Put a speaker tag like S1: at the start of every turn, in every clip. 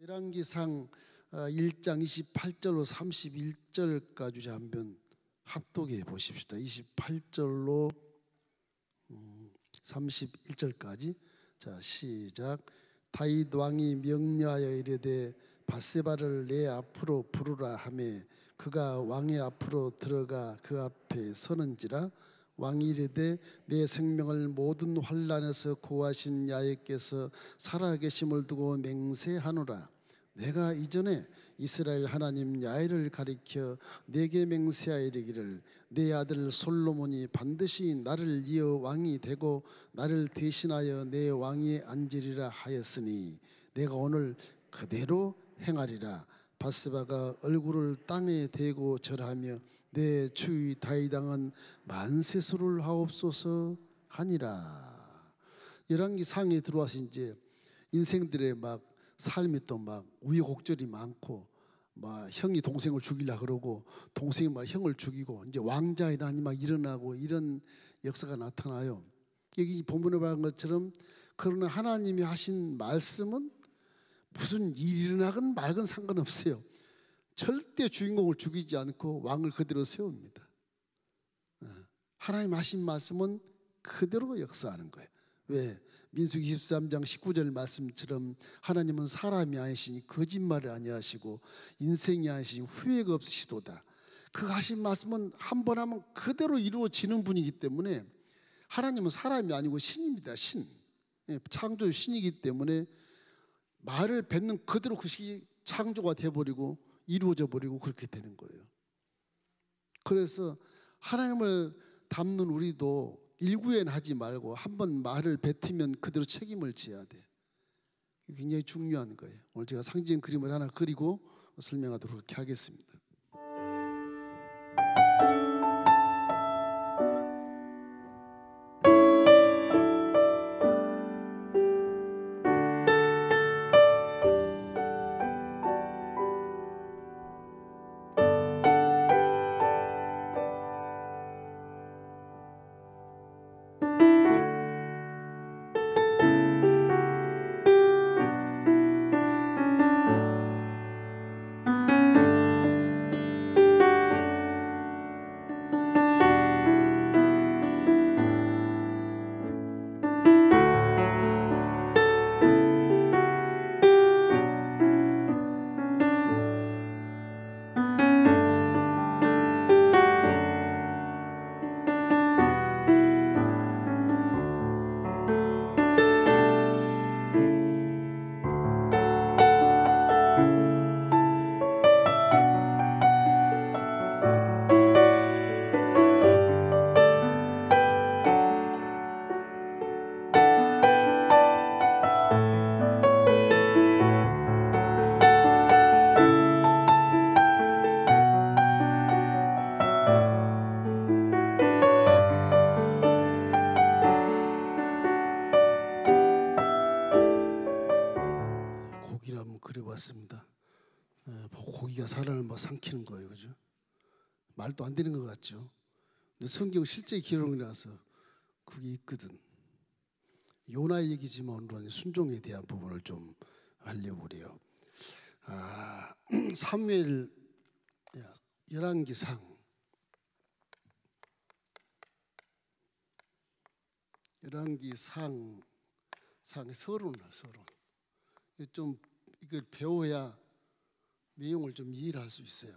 S1: 열왕기상 1장 28절로 31절까지 한번 합독해 보십시다. 28절로 31절까지. 자, 시작. 다윗 왕이 명령하여 이르되 밧세바를 내 앞으로 부르라 하매 그가 왕의 앞으로 들어가 그 앞에 서는지라. 왕이 이르되 내 생명을 모든 환난에서 구하신 야훼께서 살아계심을 두고 맹세하노라. 내가 이전에 이스라엘 하나님 야훼를 가리켜 내게 맹세하여 이르기를 내 아들 솔로몬이 반드시 나를 이어 왕이 되고 나를 대신하여 내 왕위에 앉으리라 하였으니 내가 오늘 그대로 행하리라. 밧세바가 얼굴을 땅에 대고 절하며 내 주의 다윗 왕은 만세수를 하옵소서 하니라. 열왕기상에 들어와서 이제 인생들의 막 삶이 또 막 우여곡절이 많고, 막 형이 동생을 죽이려 그러고 동생이 막 형을 죽이고 이제 왕자이라니 막 일어나고 이런 역사가 나타나요. 여기 본문에 말한 것처럼 그러나 하나님이 하신 말씀은 무슨 일이 일어나건 말건 상관없어요. 절대 주인공을 죽이지 않고 왕을 그대로 세웁니다. 하나님 하신 말씀은 그대로 역사하는 거예요. 왜? 민수기 23장 19절 말씀처럼 하나님은 사람이 아니시니 거짓말을 아니하시고 인생이 아니시니 후회가 없으시도다. 그 하신 말씀은 한 번 하면 그대로 이루어지는 분이기 때문에 하나님은 사람이 아니고 신입니다. 신. 창조의 신이기 때문에 말을 뱉는 그대로 그것이 창조가 돼버리고 이루어져 버리고 그렇게 되는 거예요. 그래서 하나님을 닮는 우리도 일구엔하지 말고 한번 말을 뱉으면 그대로 책임을 져야 돼. 굉장히 중요한 거예요. 오늘 제가 상징 그림을 하나 그리고 설명하도록 그렇게 하겠습니다. 고기를 한번 그려봤습니다. 고기가 사람을 막 삼키는 거예요, 그죠? 말도 안 되는 것 같죠? 근데 성경 실제 기록이라서 그게 있거든. 요나의 얘기지만 오늘은 순종에 대한 부분을 좀 하려고 그래요. 사무엘 열왕기상 서론. 좀 이걸 배워야 내용을 좀 이해를 할 수 있어요.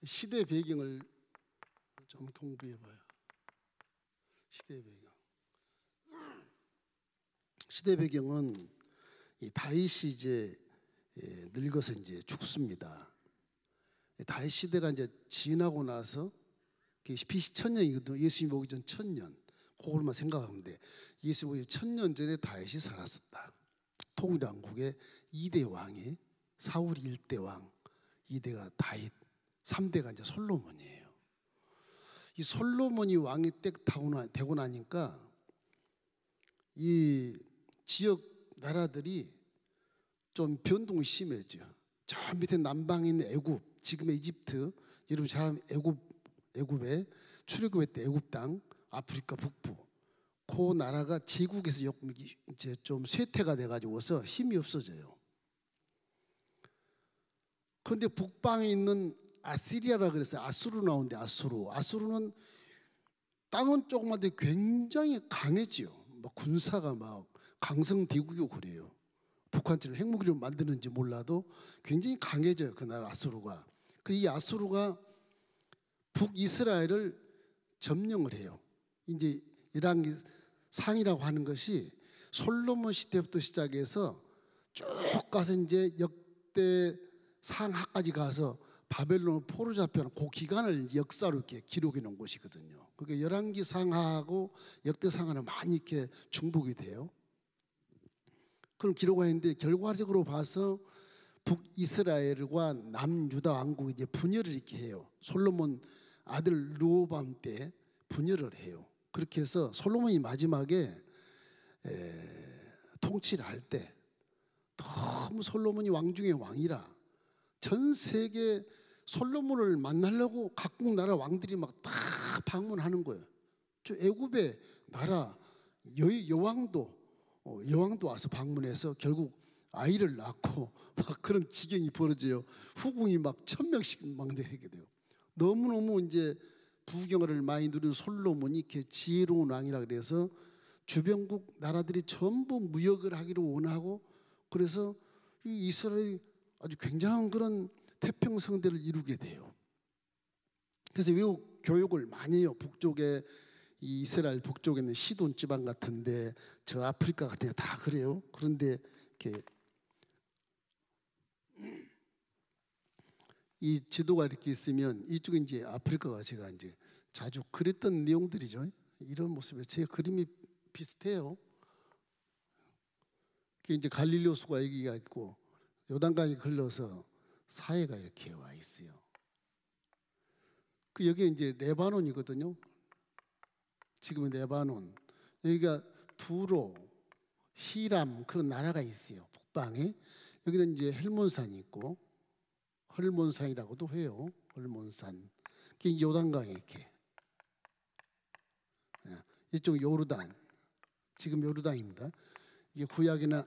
S1: 시대 배경을 좀 공부해봐요. 시대 배경은 이 다윗이 이제 늙어서 이제 죽습니다. 다윗 시대가 이제 지나고 나서 BC 1000년이거든요. 예수님 오기 전 1000년. 그걸만 생각하면 돼. 예수님 오기 1000년 전에 다윗이 살았었다. 통일왕국의 2대 왕이 사울이 1대 왕, 2대가 다윗, 3대가 이제 솔로몬이에요. 이 솔로몬이 왕이 딱 되고 나니까 이 지역 나라들이 좀 변동이 심해져. 저 밑에 남방에 있는 애굽, 지금의 이집트, 여러분 잘 아는 애굽에 출애굽했던 애굽 땅, 아프리카 북부, 그 나라가 제국에서 이제 좀 쇠퇴가 돼가지고서 힘이 없어져요. 그런데 북방에 있는 아시리아라 그랬어요. 아수르 나오는데 아수르는 땅은 조그만데 굉장히 강해지요. 막 군사가 막 강성대국이고 그래요. 북한처럼 핵무기를 만드는지 몰라도 굉장히 강해져요. 그 나라 아수르가. 이 아수르가 북이스라엘을 점령을 해요. 이제 열왕기 상이라고 하는 것이 솔로몬 시대부터 시작해서 쭉 가서 이제 역대 상하까지 가서 바벨론을 포로 잡혀는 그 기간을 역사로 이렇게 기록해 놓은 것이거든요. 그러니까 열왕기 상하하고 역대 상하는 많이 이렇게 중복이 돼요. 그런 기록하는데 결과적으로 봐서 북이스라엘과 남유다 왕국이 이제 분열을 이렇게 해요. 솔로몬 아들 르호보암 때 분열을 해요. 그렇게 해서 솔로몬이 마지막에 통치를 할 때 너무 솔로몬이 왕 중의 왕이라 전 세계 솔로몬을 만나려고 각국 나라 왕들이 막 다 방문하는 거예요. 저 애굽의 나라 여왕도 와서 방문해서 결국 아이를 낳고 막 그런 지경이 벌어져요. 후궁이 막 1000명씩 막 되게 돼요. 너무너무 이제 부경을 많이 누린 솔로몬이 이렇게 지혜로운 왕이라 그래서 주변국 나라들이 전부 무역을 하기를 원하고 그래서 이 이스라엘이 아주 굉장한 그런 태평성대를 이루게 돼요. 그래서 외국 교육을 많이 해요. 북쪽에 이 이스라엘 북쪽에 있는 시돈 지방 같은데 저 아프리카 같은 데 다 그래요. 그런데 이렇게 이 지도가 이렇게 있으면 이쪽에 이제 아프리카가 제가 이제 자주 그렸던 내용들이죠. 이런 모습에 제 그림이 비슷해요. 그게 이제 갈릴리 호수가 여기가 있고 요단강이 흘러서 사해가 이렇게 와 있어요. 그 여기 이제 레바논이거든요. 지금은 레바논. 여기가 두로, 히람 그런 나라가 있어요. 북방에. 여기는 이제 헬몬산이 있고 헐몬산이라고도 해요. 헐몬산. 그게 요단강이 이렇게. 이쪽 요르단. 지금 요르단입니다. 이게 구약에는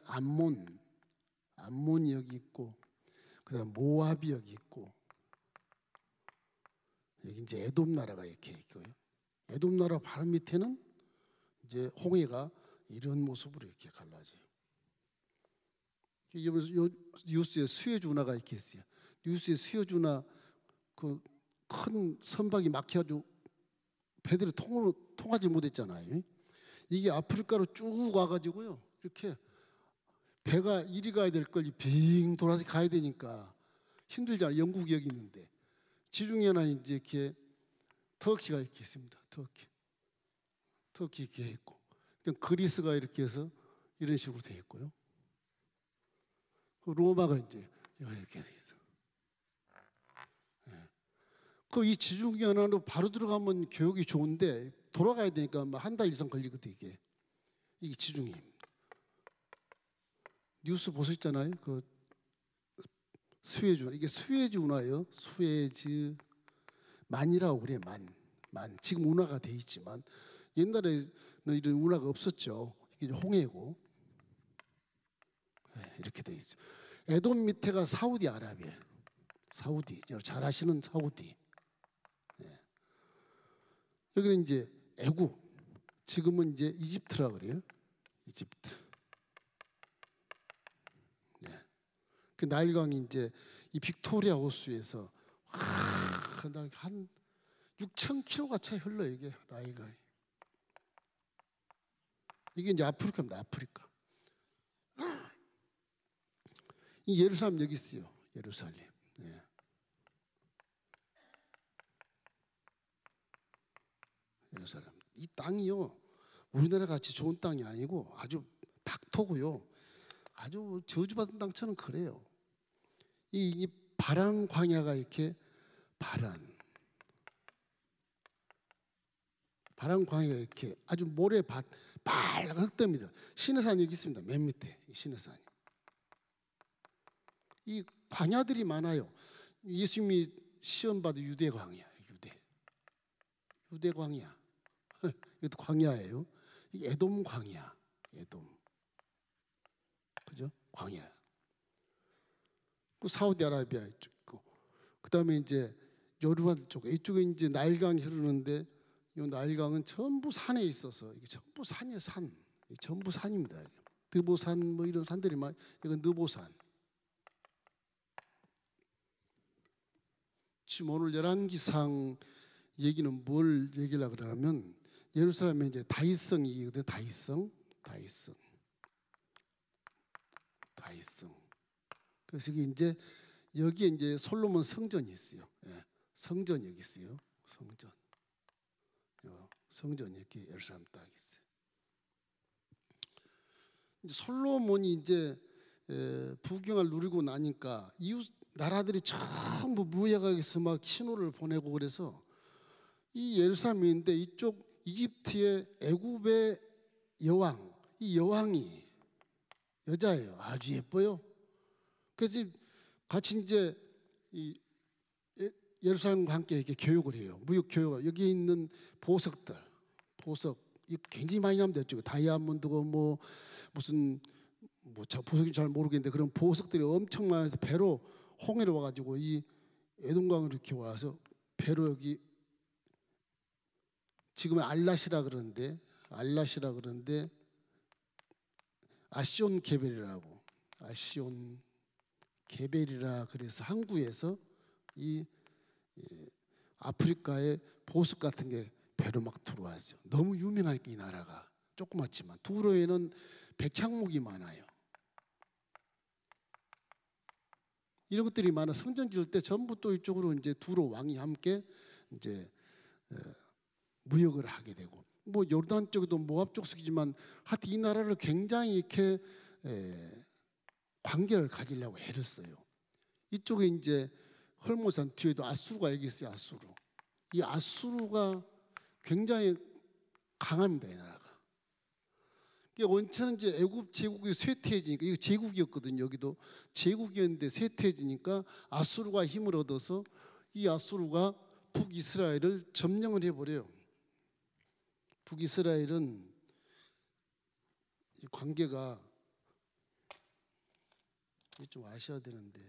S1: 암몬이 여기 있고, 그다음 모압이 여기 있고, 여기 이제 에돔 나라가 이렇게 있고요. 에돔 나라 바로 밑에는 이제 홍해가 이런 모습으로 이렇게 갈라져요. 요 뉴스에 수에즈 운하가 이렇게 있어요. 뉴스에 수에즈 운하 그 큰 선박이 막혀가지고 배들이 통하지 못했잖아요. 이게 아프리카로 쭉 와가지고요. 이렇게 배가 이리 가야 될 걸 빙 돌아서 가야 되니까 힘들잖아요. 영국이 여기 있는데 지중해 하나 이제 이렇게 터키가 이렇게 있습니다. 터키 이렇게 있고 그리스가 이렇게 해서 이런 식으로 되어 있고요. 로마가 이제 이렇게 되어 있어. 그 이 지중해 하나로 바로 들어가면 교육이 좋은데 돌아가야 되니까 한 달 이상 걸리거든 이게 지중해입니다. 뉴스 보셨잖아요. 그 수에즈 운하 이게 수에즈 운하예요. 수에즈 만이라고 그래 만 지금 운하가 돼 있지만 옛날에는 이런 운하가 없었죠. 이게 홍해고 이렇게 돼 있어요. 에돔 밑에가 사우디아라비아. 사우디 잘 아시는 사우디. 여기는 이제 애국. 지금은 이제 이집트라 그래요. 이집트. 그 나일강이 이제 이 빅토리아 호수에서 한 6,000km가 차이 흘러 이게 나일강이. 이게 이제 아프리카입니다. 아프리카. 이 예루살렘 여기 있어요. 예루살렘. 예루살렘. 이 땅이요. 우리나라 같이 좋은 땅이 아니고 아주 박토고요. 아주 저주받은 땅처럼 그래요. 이 바란 광야가 이렇게 바란 광야가 이렇게 아주 모래밭 빨간 흙더미들. 시내산이 여기 있습니다. 맨 밑에 이 시내산이. 이 광야들이 많아요. 예수님이 시험 받은 유대 광야, 유대 광야. 이것도 광야예요. 이 에돔 광야, 에돔, 그죠? 광야. 그 사우디아라비아 이쪽 있고, 그다음에 이제 요르단 쪽, 이쪽에 이제 나일강이 흐르는데 이 나일강은 전부 산에 있어서 이게 전부 산이에요, 산. 전부 산입니다. 느보산 뭐 이런 산들이 막 이건 느보산. 지금 오늘 열왕기상 얘기는 뭘 얘기하려고 그러면 예루살렘에 이제 다윗성이거든요. 다윗성. 그래서 이게 이제 여기에 이제 솔로몬 성전이 있어요. 예, 성전 여기 있어요. 성전 여기 예루살렘 딱 있어요. 이제 솔로몬이 이제 부경을 누리고 나니까 이웃 나라들이 전부 무역하게서 막 신호를 보내고 그래서 이 예루살렘인데 이쪽 이집트의 애굽의 여왕, 이 여왕이 여자예요. 아주 예뻐요. 그래서 같이 이제 이 예루살렘과 함께 이렇게 교육을 해요. 무역 교육을. 여기 있는 보석들, 보석 이 굉장히 많이 나옵니다. 다이아몬드고 뭐 무슨 뭐 보석이 잘 모르겠는데 그런 보석들이 엄청 많아서 배로 홍해로 와가지고 이 에돔강을 이렇게 와서 배로 여기 지금은 알랏이라 그러는데 아시온 게벨이라 그래서 항구에서 이 아프리카의 보석 같은 게 배로 막 들어왔어요. 너무 유명하니까 이 나라가 조그맣지만 두로에는 백향목이 많아요. 이런 것들이 많아. 성전 지을 때 전부 또 이쪽으로 이제 두로 왕이 함께 이제 무역을 하게 되고 뭐 요르단 쪽에도 모압 족속이지만 하여튼 이 나라를 굉장히 이렇게 관계를 가지려고 애를 써요. 이쪽에 이제 헐모산 뒤에도 아수르가 여기 있어요. 이 아수르가 굉장히 강합니다. 이 나라가. 원체는 이제 애굽 제국이 쇠퇴해지니까 이거 제국이었거든요. 여기도 제국이었는데 쇠퇴해지니까 아수르가 힘을 얻어서 이 아수르가 북이스라엘을 점령을 해버려요. 북이스라엘은 이 관계가 좀 아셔야 되는데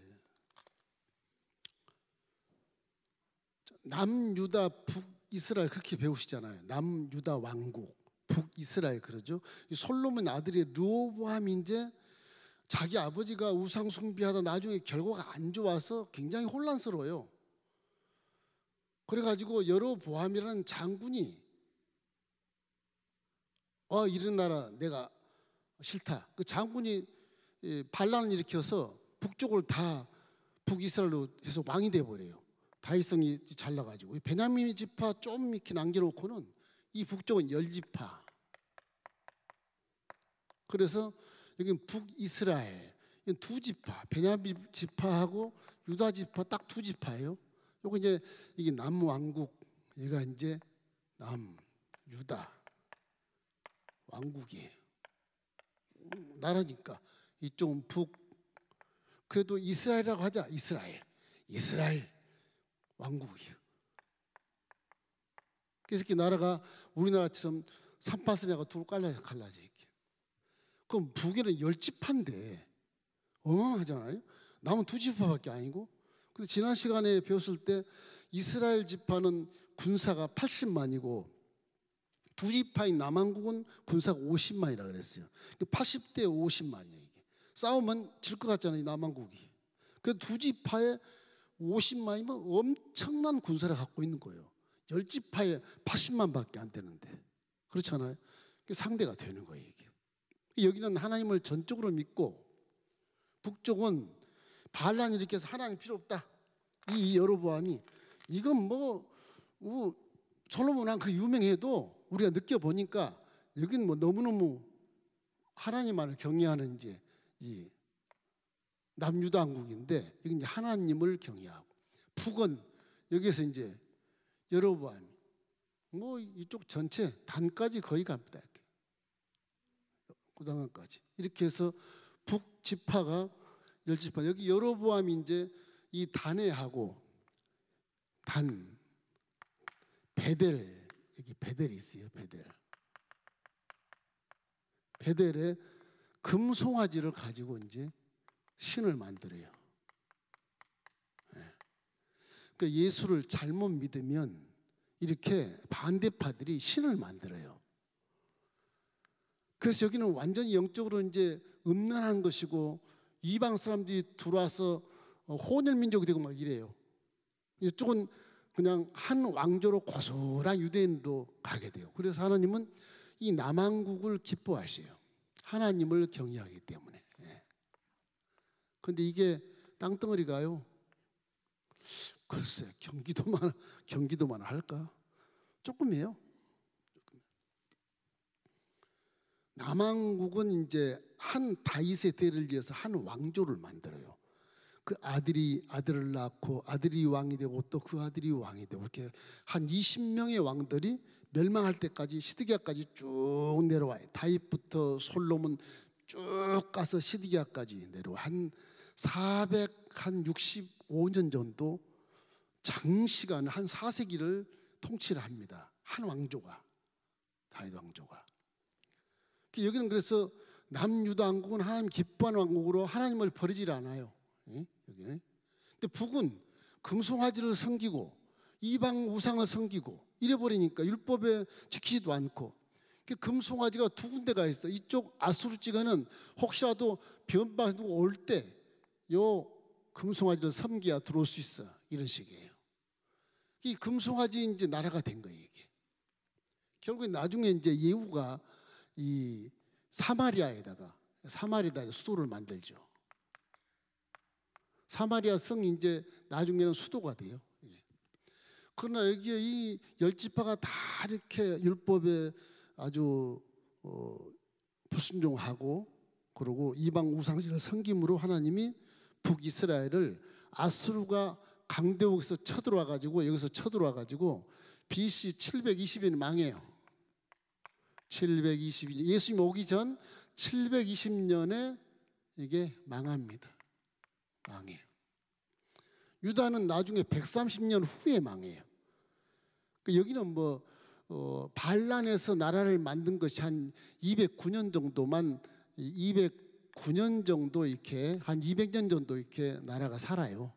S1: 남유다 북이스라엘 그렇게 배우시잖아요. 남유다 왕국 북이스라엘 그러죠. 이 솔로몬 아들이 르호보암이 이제 자기 아버지가 우상 숭배하다 나중에 결과가 안 좋아서 굉장히 혼란스러워요. 그래가지고 여로보암이라는 장군이 이런 나라 내가 싫다. 그 장군이 반란을 일으켜서 북쪽을 다 북이스라엘로 해서 왕이 돼버려요. 다윗성이 잘나가지고 베냐민 지파 좀 이렇게 남겨놓고는 이 북쪽은 10지파. 그래서 여기 북이스라엘 2지파, 베냐민 지파하고 유다 지파 딱 2지파예요. 요거 이제 이게 남왕국, 얘가 이제 남유다 왕국이에요. 나라니까 이쪽은 북. 그래도 이스라엘이라고 하자. 이스라엘 왕국이에요. 그래서 이렇게 나라가 우리나라처럼 삼파선에가 둘 갈라져 이렇게. 그럼 북에는 10지파인데 어마어마하잖아요. 남은 2지파밖에 아니고. 근데 지난 시간에 배웠을 때 이스라엘 지파는 군사가 80만이고 2지파인 남한국은 군사가 50만이라 그랬어요. 80대 50만이에요. 이게. 싸우면 질 것 같잖아요. 남한국이. 그 2지파에 50만이면 엄청난 군사를 갖고 있는 거예요. 10지파에 80만밖에 안 되는데. 그렇잖아요. 상대가 되는 거예요. 이게. 여기는 하나님을 전적으로 믿고 북쪽은 반란을 일으켜서 하나님 필요 없다. 이 여로보암이 이건 뭐 솔로몬 왕 그 유명해도 우리가 느껴보니까 여기는 뭐 너무너무 하나님만을 경외하는 이제 이 남유다 왕국인데 여기 이제 하나님을 경외하고 북은 여기에서 이제 여로보암 뭐 이쪽 전체 단까지 거의 갑니다. 이렇게. 고당까지 이렇게 해서 북지파가 10지파. 여기 여로보암이 이제 이 단에하고 베델 여기 베델이 있어요. 베델. 베델에 금송아지를 가지고 이제 신을 만들어요. 그러니까 예수를 잘못 믿으면 이렇게 반대파들이 신을 만들어요. 그래서 여기는 완전히 영적으로 이제 음란한 것이고 이방 사람들이 들어와서 혼혈 민족이 되고 막 이래요. 이쪽은 그냥 한 왕조로 고스란히 유대인으로 가게 돼요. 그래서 하나님은 이 남왕국을 기뻐하셔요. 하나님을 경외하기 때문에. 그런데 이게 땅덩어리가요. 글쎄 경기도만 할까? 조금이에요. 남왕국은 이제 한 다윗의 대를 이어서 한 왕조를 만들어요. 그 아들이 아들을 낳고 아들이 왕이 되고 또 그 아들이 왕이 되고 이렇게 한 20명의 왕들이 멸망할 때까지 시드기야까지 쭉 내려와요. 다윗부터 솔로몬 쭉 가서 시드기야까지 내려와 한 465년 정도 장시간 한 4세기를 통치를 합니다. 한 왕조가 다윗 왕조가. 여기는 그래서 남유다 왕국은 하나님 기뻐하는 왕국으로 하나님을 버리질 않아요. 여기는. 근데 북은 금송아지를 섬기고 이방 우상을 섬기고 이래버리니까 율법에 지키지도 않고 금송아지가 두 군데가 있어. 이쪽 아수르 지간은 혹시라도 변방 올 때 요 금송아지를 섬기야 들어올 수 있어. 이런 식이에요. 이 금송아지 이제 나라가 된 거예요. 이게. 결국에 나중에 이제 예후가 이 사마리아에다가 수도를 만들죠. 사마리아 성이 이제 나중에는 수도가 돼요. 그러나 여기에 이 열 지파가 다 이렇게 율법에 아주 불순종하고 그러고 이방 우상신을 섬김으로 하나님이 북이스라엘을 아수르가 강대국에서 쳐들어와 가지고 여기서 쳐들어와 가지고 BC 720년 망해요. 720년 예수님 오기 전 720년에 이게 망합니다. 망해요. 유다는 나중에 130년 후에 망해요. 여기는 반란에서 나라를 만든 것이 한 209년 정도만 209년 정도 이렇게 한 200년 정도 이렇게 나라가 살아요.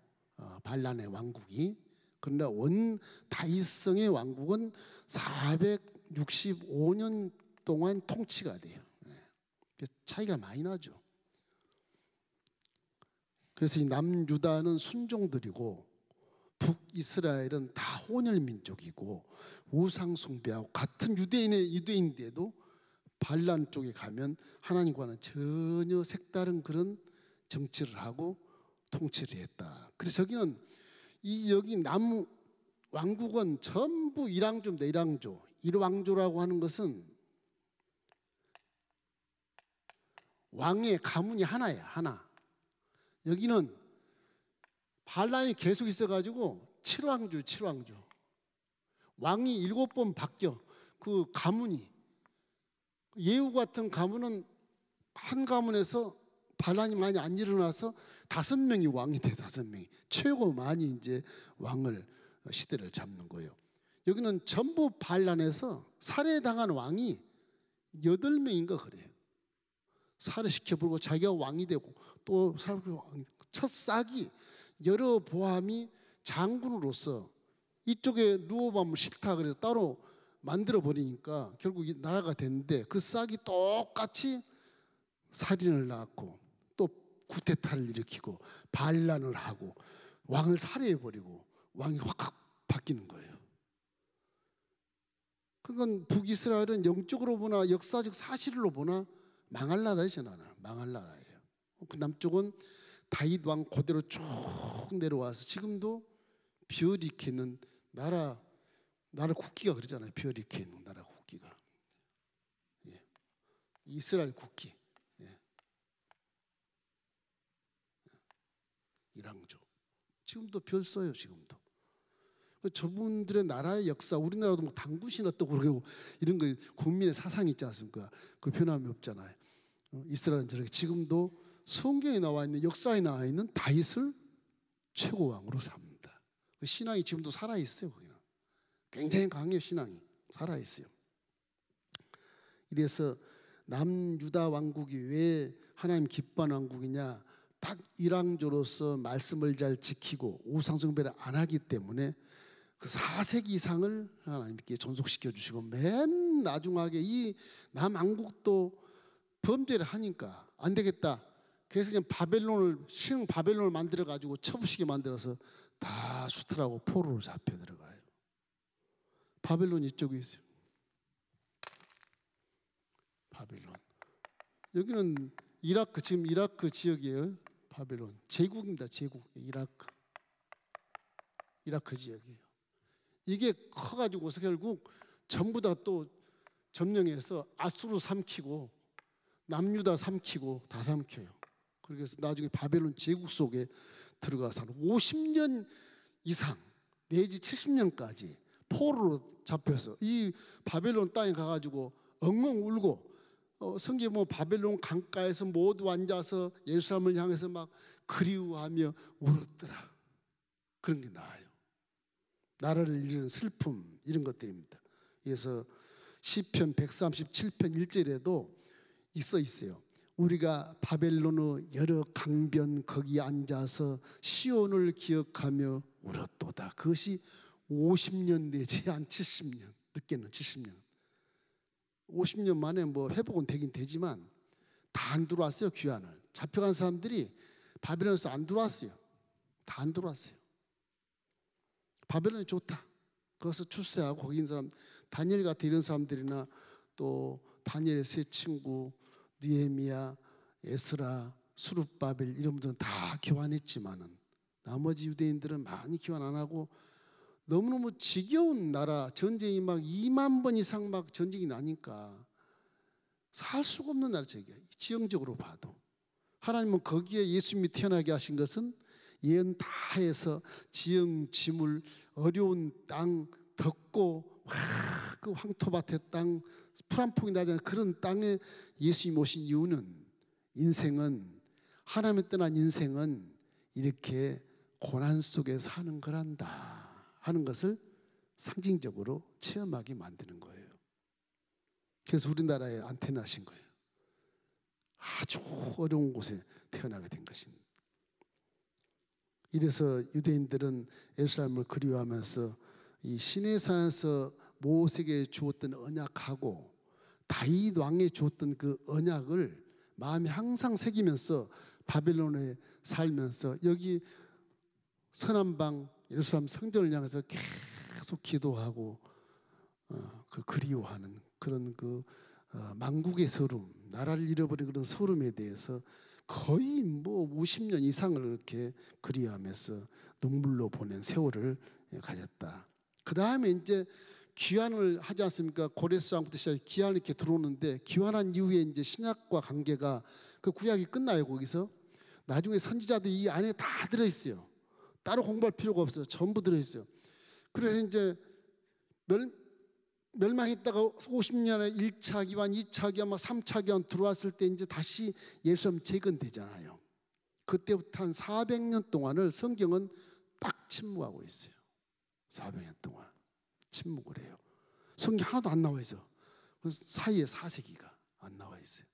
S1: 반란의 왕국이. 그러나 원 다윗성의 왕국은 465년 동안 통치가 돼요. 차이가 많이 나죠. 그래서 이 남유다는 순종들이고 북이스라엘은 다 혼혈민족이고 우상숭배하고 같은 유대인인데도 반란 쪽에 가면 하나님과는 전혀 색다른 그런 정치를 하고 통치를 했다. 그래서 여기는 여기 남왕국은 전부 일왕조입니다. 일왕조. 일왕조라고 하는 것은 왕의 가문이 하나예요. 하나. 여기는 반란이 계속 있어가지고 칠왕조. 왕이 7번 바뀌어. 그 가문이 예후 같은 가문은 한 가문에서 반란이 많이 안 일어나서 5명이 왕이 돼. 5명이 최고 많이 이제 왕을 시대를 잡는 거예요. 여기는 전부 반란해서 살해당한 왕이 8명인가 그래요. 살해시켜버리고 자기가 왕이 되고 또 첫 싹이 여러 보함이 장군으로서 이쪽에 누워보면 싫다 그래서 따로 만들어 버리니까 결국 이 나라가 됐는데 그 싹이 똑같이 살인을 낳고 또 쿠데타를 일으키고 반란을 하고 왕을 살해해버리고 왕이 확 바뀌는 거예요. 그건 북이스라엘은 영적으로 보나 역사적 사실로 보나 망할 나라이죠. 망할 나라예요. 그 남쪽은 다윗 왕 그대로 쭉 내려와서 지금도 벼이케 있는 나라 국기가 그러잖아요. 벼이케 있는 나라 국기가. 이스라엘 국기. 일왕조. 지금도 별 써요. 지금도. 저분들의 나라의 역사, 우리나라도 뭐 당구신 어떻고 그러고 이런 거 국민의 사상이 있지 않습니까? 그 변함이 없잖아요. 이스라엘은 저렇게 지금도 성경에 나와 있는 역사에 나와 있는 다윗을 최고왕으로 삼는다. 신앙이 지금도 살아 있어요. 거기는 굉장히 강해요. 신앙이 살아 있어요. 이래서 남유다 왕국이 왜 하나님 기뻐하는 왕국이냐? 딱 일왕조로서 말씀을 잘 지키고 우상숭배를 안 하기 때문에 그 4세기 이상을 하나님께 존속시켜 주시고, 맨 나중하게 이 남왕국도 범죄를 하니까 안 되겠다. 그래서 그냥 신흥 바벨론을 만들어 가지고 쳐부시게 만들어서 다 수탈하고 포로로 잡혀 들어가요. 바벨론 이쪽에 있어요. 바벨론. 여기는 이라크, 지금 이라크 지역이에요. 바벨론 제국입니다. 제국. 이라크 지역이에요. 이게 커가지고서 결국 전부 다 또 점령해서 아수르 삼키고 남유다 삼키고 다 삼켜요. 그래서 나중에 바벨론 제국 속에 들어가서 50년 이상 내지 70년까지 포로로 잡혀서 이 바벨론 땅에 가가지고 엉엉 울고, 성경에 뭐 바벨론 강가에서 모두 앉아서 예루살렘을 향해서 막 그리워하며 울었더라. 그런 게 나와요. 나라를 잃은 슬픔, 이런 것들입니다. 그래서 시편 137편 1절에도 있어요. 우리가 바벨론의 여러 강변 거기 앉아서 시온을 기억하며 울었도다. 그것이 50년 내지 한 70년, 늦게는 70년. 50년 만에 뭐 회복은 되긴 되지만 다 안 들어왔어요. 귀환을 잡혀간 사람들이 바벨론에서 안 들어왔어요. 다 안 들어왔어요. 바벨론이 좋다. 거기서 출세하고 거기 있는 사람, 다니엘 같은 이런 사람들이나 또 다니엘의 세 친구 느헤미야, 에스라, 수룹바벨 이런 분들은 다 교환했지만은 나머지 유대인들은 많이 교환 안 하고 너무너무 지겨운 나라, 전쟁이 막 2만 번 이상 막 전쟁이 나니까 살 수가 없는 나라. 지형적으로 봐도 하나님은 거기에 예수님이 태어나게 하신 것은 예언 다 해서 지형, 지물, 어려운 땅, 덥고 그 황토밭의 땅, 풀 한 폭이 나지 않은 그런 땅에 예수님이 오신 이유는 인생은, 하나님을 떠난 인생은 이렇게 고난 속에 사는 거란다 하는 것을 상징적으로 체험하게 만드는 거예요. 그래서 우리나라에 안 태어나신 거예요. 아주 어려운 곳에 태어나게 된 것입니다. 이래서 유대인들은 예루살렘을 그리워하면서 이 시내산에서 모세에게 주었던 언약하고 다윗 왕에 주었던 그 언약을 마음에 항상 새기면서 바벨론에 살면서 여기 서남방 예루살렘 성전을 향해서 계속 기도하고 그 그리워하는 그런 그 만국의 서름, 나라를 잃어버린 그런 서름에 대해서 거의 뭐 50년 이상을 이렇게 그리워하면서 눈물로 보낸 세월을 가졌다. 그 다음에 이제 귀환을 하지 않습니까? 고레스 왕부터 시작해 귀환을 이렇게 들어오는데, 귀환한 이후에 이제 신약과 관계가 그 구약이 끝나요. 거기서 나중에 선지자들이 이 안에 다 들어있어요. 따로 공부할 필요가 없어요. 전부 들어있어요. 그래서 이제 멸망했다가 50년에 1차 기환, 2차 기환, 3차 기환 들어왔을 때 이제 다시 예루살렘 재건되잖아요. 그때부터 한 400년 동안을 성경은 딱 침묵하고 있어요. 400년 동안 침묵을 해요. 성경 하나도 안 나와 있어. 그래서 사이에 4세기가 안 나와 있어요.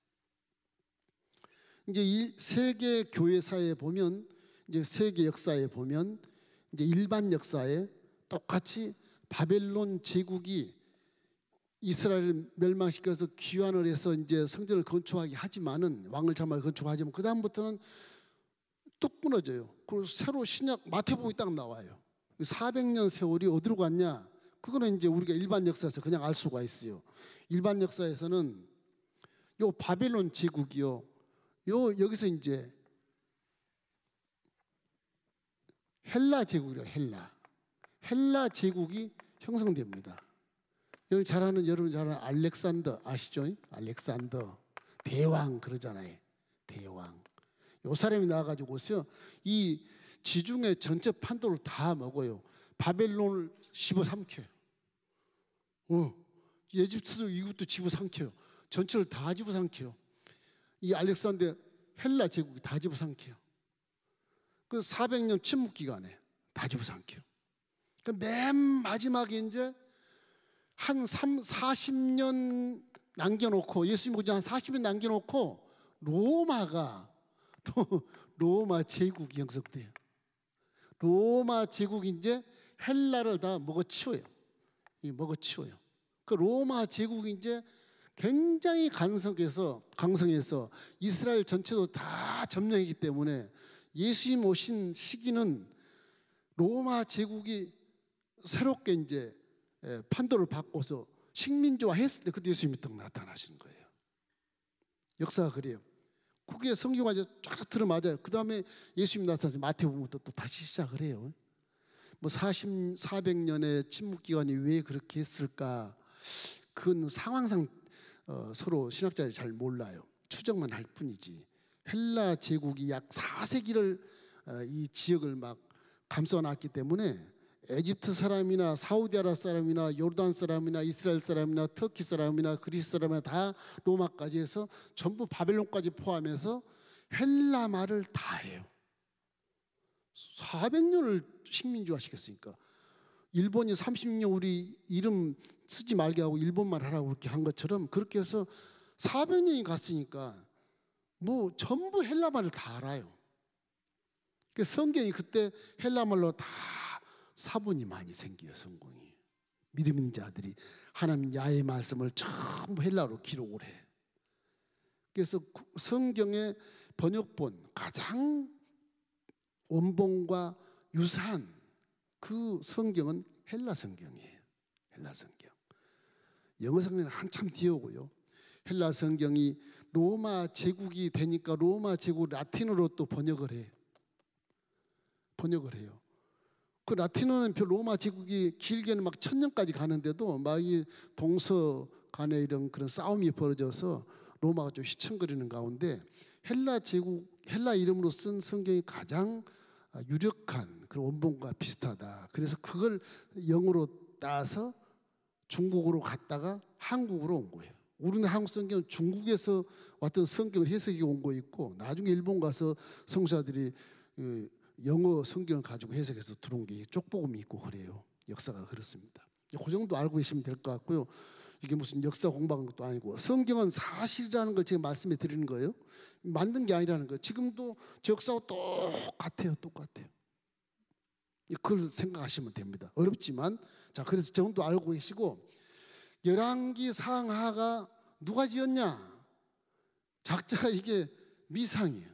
S1: 이제 이 세계 교회사에 보면, 이제 세계 역사에 보면, 이제 일반 역사에 똑같이 바벨론 제국이 이스라엘을 멸망시켜서 귀환을 해서 이제 성전을 건축하게 하지만은, 왕을 참아 건축하지만 그 다음부터는 뚝 끊어져요. 그리고 새로 신약 마태복음이 딱 나와요. 400년 세월이 어디로 갔냐? 그거는 이제 우리가 일반 역사에서 그냥 알 수가 있어요. 일반 역사에서는 요 바벨론 제국이요, 여기서 이제 헬라 제국이래요. 헬라 제국이 형성됩니다. 여러분 잘 아는 알렉산더 아시죠? 알렉산더 대왕 그러잖아요. 대왕. 요 사람이 나와가지고서 이 지중해 전체 판도를 다 먹어요. 바벨론을 집어삼켜요. 에집트도 이것도 집어삼켜요. 전체를 다 집어삼켜요. 이 알렉산더 헬라 제국이 다 집어삼켜요. 그 400년 침묵 기간에 다 집어삼켜요. 그러니까 맨 마지막에 이제 한 40년 남겨놓고 예수님 오지 한 40년 남겨놓고 로마 제국이 형성돼요. 로마 제국이 이제 헬라를 다 먹어치워요. 그 로마 제국이 이제 굉장히 강성해서 이스라엘 전체도 다 점령했기 때문에 예수님 오신 시기는 로마 제국이 새롭게 이제 판도를 바꿔서 식민지화 했을 때 그때 예수님이 딱 나타나시는 거예요. 역사가 그래요. 그게 성경과 쫙 들어맞아요. 그 다음에 예수님이 나타나서 마태복음부터 또 다시 시작을 해요. 뭐 400년의 침묵기간이 왜 그렇게 했을까? 그건 상황상 서로 신학자들이 잘 몰라요. 추정만 할 뿐이지. 헬라 제국이 약 4세기를 이 지역을 막 감싸놨기 때문에 에집트 사람이나 사우디아라비아 사람이나 요르단 사람이나 이스라엘 사람이나 터키 사람이나 그리스 사람이나 다 로마까지 해서 전부 바벨론까지 포함해서 헬라 말을 다 해요. 400년을 식민지화 시켰으니까. 일본이 30년 우리 이름 쓰지 말게 하고 일본말 하라고 그렇게 한 것처럼 그렇게 해서 400년이 갔으니까 뭐 전부 헬라 말을 다 알아요. 그 성경이 그때 헬라 말로 다 사본이 많이 생겨요. 성경이. 믿음 있는 자들이 하나님 야의 말씀을 전부 헬라로 기록을 해. 그래서 성경의 번역본 가장 원본과 유사한 그 성경은 헬라 성경이에요. 헬라 성경. 영어 성경은 한참 뒤에 오고요. 헬라 성경이 로마 제국이 되니까 로마 제국 라틴어로 또 번역을 해요. 그 라틴어는 로마 제국이 길게는 막 1000년까지 가는데도 막 이 동서 간에 이런 그런 싸움이 벌어져서 로마가 좀 휘청거리는 가운데 헬라 제국, 헬라 이름으로 쓴 성경이 가장 유력한 그런 원본과 비슷하다. 그래서 그걸 영어로 따서 중국으로 갔다가 한국으로 온 거예요. 우리는 한국 성경은 중국에서 왔던 성경을 해석해 온 거 있고 나중에 일본 가서 성사들이 영어 성경을 가지고 해석해서 들어온 게 쪽복음이 있고 그래요. 역사가 그렇습니다. 그 정도 알고 계시면 될 것 같고요. 이게 무슨 역사 공부하는 것도 아니고 성경은 사실이라는 걸 제가 말씀해 드리는 거예요. 만든 게 아니라는 거예요. 지금도 저 역사하고 똑같아요. 그걸 생각하시면 됩니다. 어렵지만 자 그래서 저 정도 알고 계시고 열왕기 상하가 누가 지었냐? 작자가 이게 미상이에요.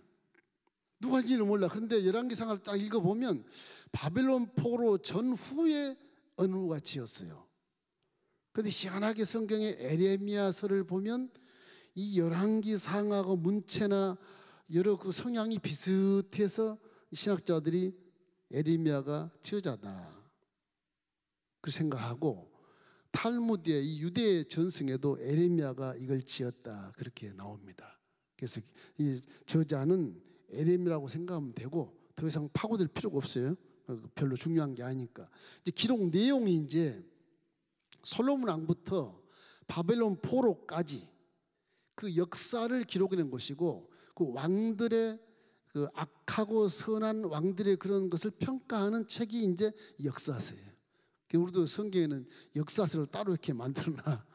S1: 누가 지는지 몰라. 그런데 열왕기 상하를 딱 읽어보면 바벨론 포로 전후에 어느 누가 지었어요. 그런데 희한하게 성경의 에레미야서를 보면 이 열왕기 상하고 문체나 여러 그 성향이 비슷해서 신학자들이 에레미야가 지어자다 그 생각하고 탈무드의 이 유대 전승에도 에레미야가 이걸 지었다 그렇게 나옵니다. 그래서 이 저자는 에레미야라고 생각하면 되고 더 이상 파고들 필요가 없어요. 별로 중요한 게 아니니까. 이제 기록 내용이 이제 솔로몬 왕부터 바벨론 포로까지 그 역사를 기록해낸 것이고 그 왕들의 그 악하고 선한 왕들의 그런 것을 평가하는 책이 이제 역사서예요. 우리도 성경에는 역사서를 따로 이렇게 만들어놔.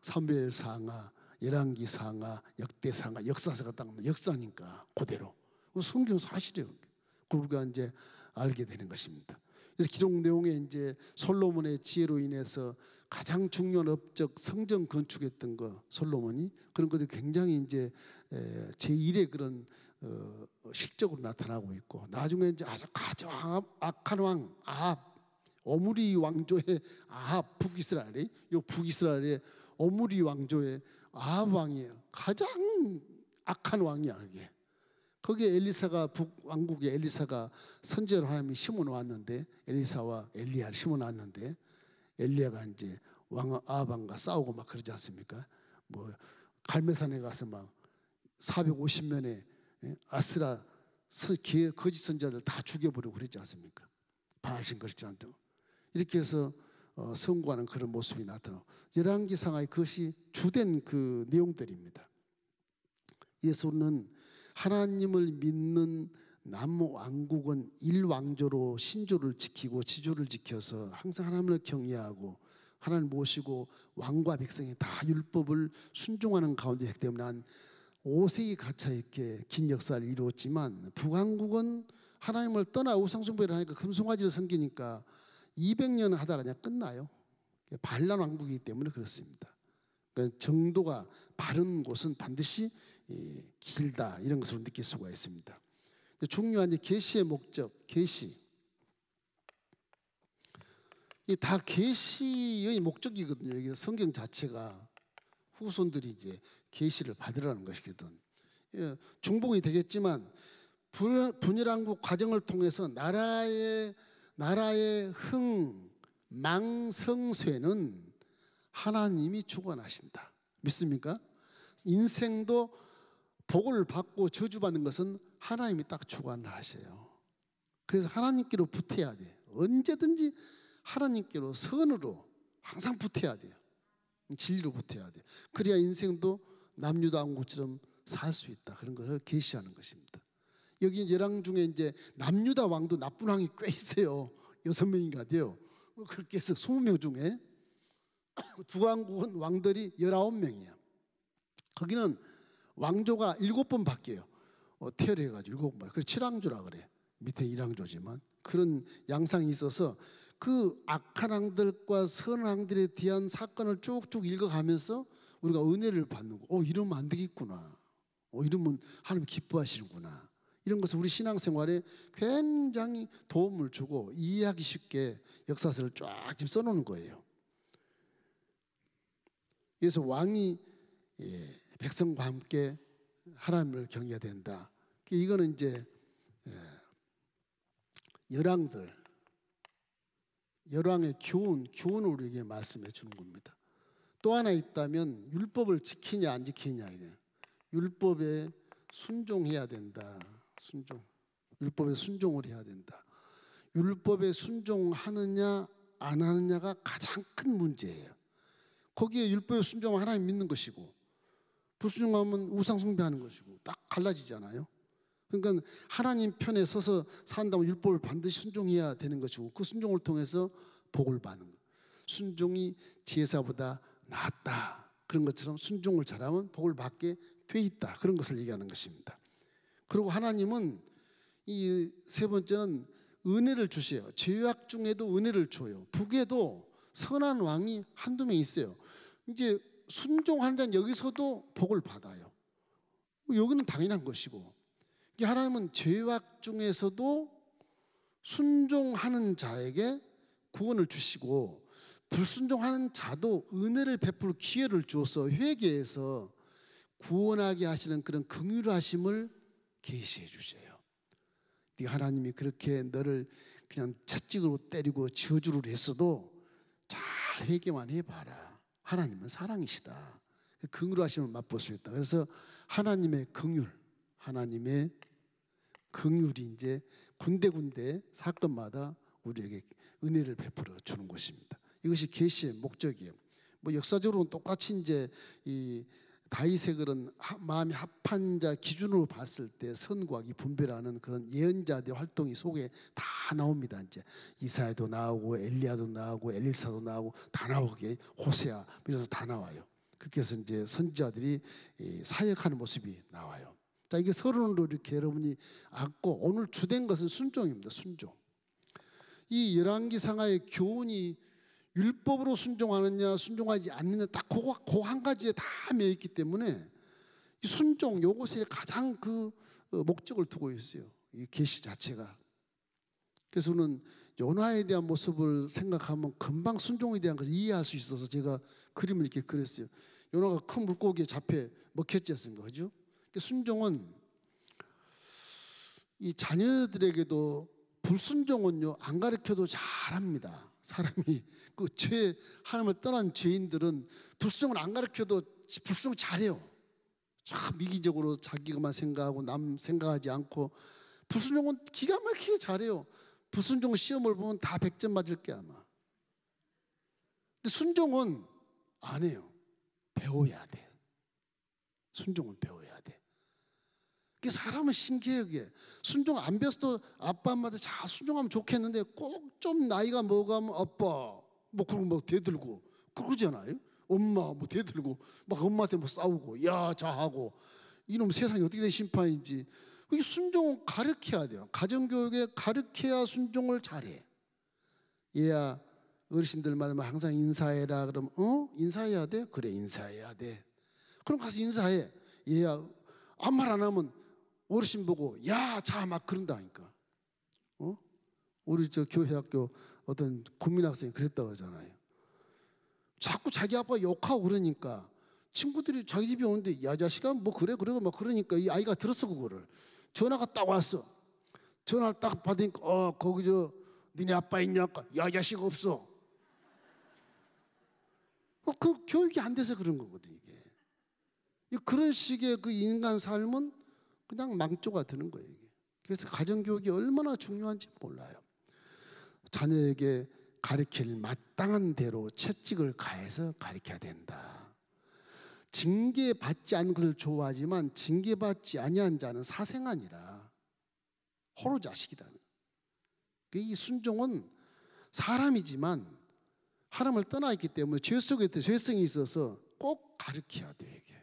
S1: 사무엘상하, 열왕기상하, 역대상하, 역사서가 딱 역사니까 그대로. 성경 사실이에요. 우리가 이제 알게 되는 것입니다. 그래서 기록 내용에 이제 솔로몬의 지혜로 인해서 가장 중요한 업적 성전 건축했던 거 솔로몬이 그런 것들이 굉장히 이제 제1의 그런 실적으로 나타나고 있고 나중에 이제 아주 악한 왕 아합 오므리 왕조의 아합 북이스라엘이 요 북이스라엘의 오므리 왕조의 아합 왕이에요. 가장 악한 왕이야 그게. 거기에 엘리사가 북왕국의 엘리사가 선지자로 하나님이 심어놓았는데 엘리사와 엘리야를 심어놨는데 엘리야가 이제 왕 아합 왕과 싸우고 막 그러지 않습니까? 뭐 갈멜산에 가서 막 450명의 아스라 거짓 선지자들 다 죽여버리고 그러지 않습니까? 바알신 그렇지 않다고 이렇게 해서 선고하는 그런 모습이 나타나고 열왕기상하의 그것이 주된 그 내용들입니다. 예수는 하나님을 믿는 남왕국은 일왕조로 신조를 지키고 지조를 지켜서 항상 하나님을 경외하고 하나님 모시고 왕과 백성이 다 율법을 순종하는 가운데 했기 때문에 한 5세기 가차 있게 긴 역사를 이루었지만 북왕국은 하나님을 떠나 우상숭배를 하니까 금송아지를 섬기니까 200년 하다가 그냥 끝나요. 반란 왕국이기 때문에 그렇습니다. 그러니까 정도가 바른 곳은 반드시 길다, 이런 것으로 느낄 수가 있습니다. 중요한 계시의 목적, 계시. 이 다 계시의 목적이거든요. 이게 성경 자체가 후손들이 이제 계시를 받으라는 것이거든. 중복이 되겠지만 분열왕국 과정을 통해서 나라의 흥망성쇠는 하나님이 주관하신다. 믿습니까? 인생도 복을 받고 저주받는 것은 하나님이 딱 주관하셔요. 그래서 하나님께로 붙어야 돼. 언제든지 하나님께로 선으로 항상 붙어야 돼요. 진리로 붙어야 돼. 그래야 인생도 남유다 왕국처럼 살 수 있다. 그런 것을 계시하는 것입니다. 여기 열왕 중에 이제 남유다 왕도 나쁜 왕이 꽤 있어요. 6명인가 돼요. 그렇게 해서 20명 중에 북왕국은 왕들이 19명이에요. 거기는 왕조가 7번 바뀌어요. 태열해가지고 7번. 그래서 7왕조라 그래. 밑에 1왕조지만 그런 양상이 있어서 그 악한 왕들과 선한 왕들에 대한 사건을 쭉쭉 읽어가면서 우리가 은혜를 받는 거. 이러면 안 되겠구나. 이러면 하나님 기뻐하시는구나. 이런 것을 우리 신앙생활에 굉장히 도움을 주고 이해하기 쉽게 역사서를 쫙 지금 써놓는 거예요. 그래서 왕이 백성과 함께 하나님을 경외해야 된다. 이거는 이제 열왕의 교훈을 우리에게 말씀해 주는 겁니다. 또 하나 있다면 율법을 지키냐 안 지키냐. 율법에 순종해야 된다. 율법에 순종을 해야 된다. 율법에 순종하느냐 안 하느냐가 가장 큰 문제예요. 거기에 율법에 순종하면 하나님 믿는 것이고 불순종하면 우상 숭배하는 것이고 딱 갈라지잖아요. 그러니까 하나님 편에 서서 산다면 율법을 반드시 순종해야 되는 것이고 그 순종을 통해서 복을 받는 것. 순종이 제사보다 낫다. 그런 것처럼 순종을 잘하면 복을 받게 돼 있다. 그런 것을 얘기하는 것입니다. 그리고 하나님은 이 세 번째는 은혜를 주세요. 죄악 중에도 은혜를 줘요. 북에도 선한 왕이 한두 명 있어요. 이제 순종하는 자는 여기서도 복을 받아요. 여기는 당연한 것이고 하나님은 죄악 중에서도 순종하는 자에게 구원을 주시고 불순종하는 자도 은혜를 베풀 기회를 주어서 회개해서 구원하게 하시는 그런 긍휼하심을 계시해 주세요. 하나님이 그렇게 너를 그냥 채찍으로 때리고 저주를 했어도 잘 회개만 해봐라. 하나님은 사랑이시다. 긍휼하심을 맛볼 수 있다. 그래서 하나님의 긍휼, 하나님의 긍휼이 이제 군데군데 사건마다 우리에게 은혜를 베풀어 주는 것입니다. 이것이 계시의 목적이에요. 역사적으로는 똑같이 이제 이 다윗의 그런 마음이 합한 자 기준으로 봤을 때 선과 악이 분별하는 그런 예언자들의 활동이 속에 다 나옵니다. 이제 이사야도 나오고 엘리야도 나오고 엘리사도 나오고 다 나오게 호세아 이래서 다 나와요. 그렇게 해서 이제 선지자들이 사역하는 모습이 나와요. 자, 이게 서론으로 이렇게 여러분이 앉고 오늘 주된 것은 순종입니다. 순종. 이 열왕기상하의 교훈이 율법으로 순종하느냐 순종하지 않느냐 딱 그 한 가지에 다 매여 있기 때문에 이 순종 요것에 가장 그 목적을 두고 있어요. 이 계시 자체가. 그래서 저는 요나에 대한 모습을 생각하면 금방 순종에 대한 것을 이해할 수 있어서 제가 그림을 이렇게 그렸어요. 요나가 큰 물고기에 잡혀 먹혔지 않습니까? 그죠? 순종은 이 자녀들에게도 불순종은요 안 가르쳐도 잘합니다. 사람이 그 하나님을 떠난 죄인들은 불순종을 안 가르쳐도 불순종 잘해요. 참 미기적으로 자기가만 생각하고 남 생각하지 않고 불순종은 기가 막히게 잘해요. 불순종 시험을 보면 다 100점 맞을 게 아마. 근데 순종은 안 해요. 배워야 돼. 순종은 배워야 돼. 사람은 신기해요. 그게. 순종 안 배웠어도 아빠 엄마한테 잘 순종하면 좋겠는데 꼭 좀 나이가 먹으면 아빠 그러고 대들고 그러잖아요. 엄마 뭐 대들고 막 엄마한테 뭐 싸우고 야 자하고 이놈 세상이 어떻게 된 심판인지. 이 순종은 가르쳐야 돼요. 가정교육에 가르쳐야 순종을 잘해. 얘야 어르신들 만나면 항상 인사해라. 그러면 인사해야 돼? 그래 인사해야 돼. 그럼 가서 인사해. 얘야 아무 말 안 하면 어르신 보고 야 자 막 그런다니까. 우리 저 교회학교 어떤 국민학생이 그랬다고 그러잖아요. 자꾸 자기 아빠 욕하고 그러니까 친구들이 자기 집에 오는데 야 자식아 뭐 그래 그러고 막 그러니까 이 아이가 들었어. 그거를 전화가 딱 왔어. 전화를 딱 받으니까 거기 저 니네 아빠 있냐? 야 자식 없어. 그 교육이 안 돼서 그런 거거든 이게. 그런 식의 그 인간 삶은 그냥 망조가 되는 거예요 이게. 그래서 가정교육이 얼마나 중요한지 몰라요. 자녀에게 가르칠 마땅한 대로 채찍을 가해서 가르쳐야 된다. 징계받지 않는 것을 좋아하지만 징계받지 아니한 자는 사생아니라 호로 자식이다. 이 순종은 사람이지만 하나님을 떠나 있기 때문에 죄 속에 죄성이 있어서 꼭 가르쳐야 돼 이게.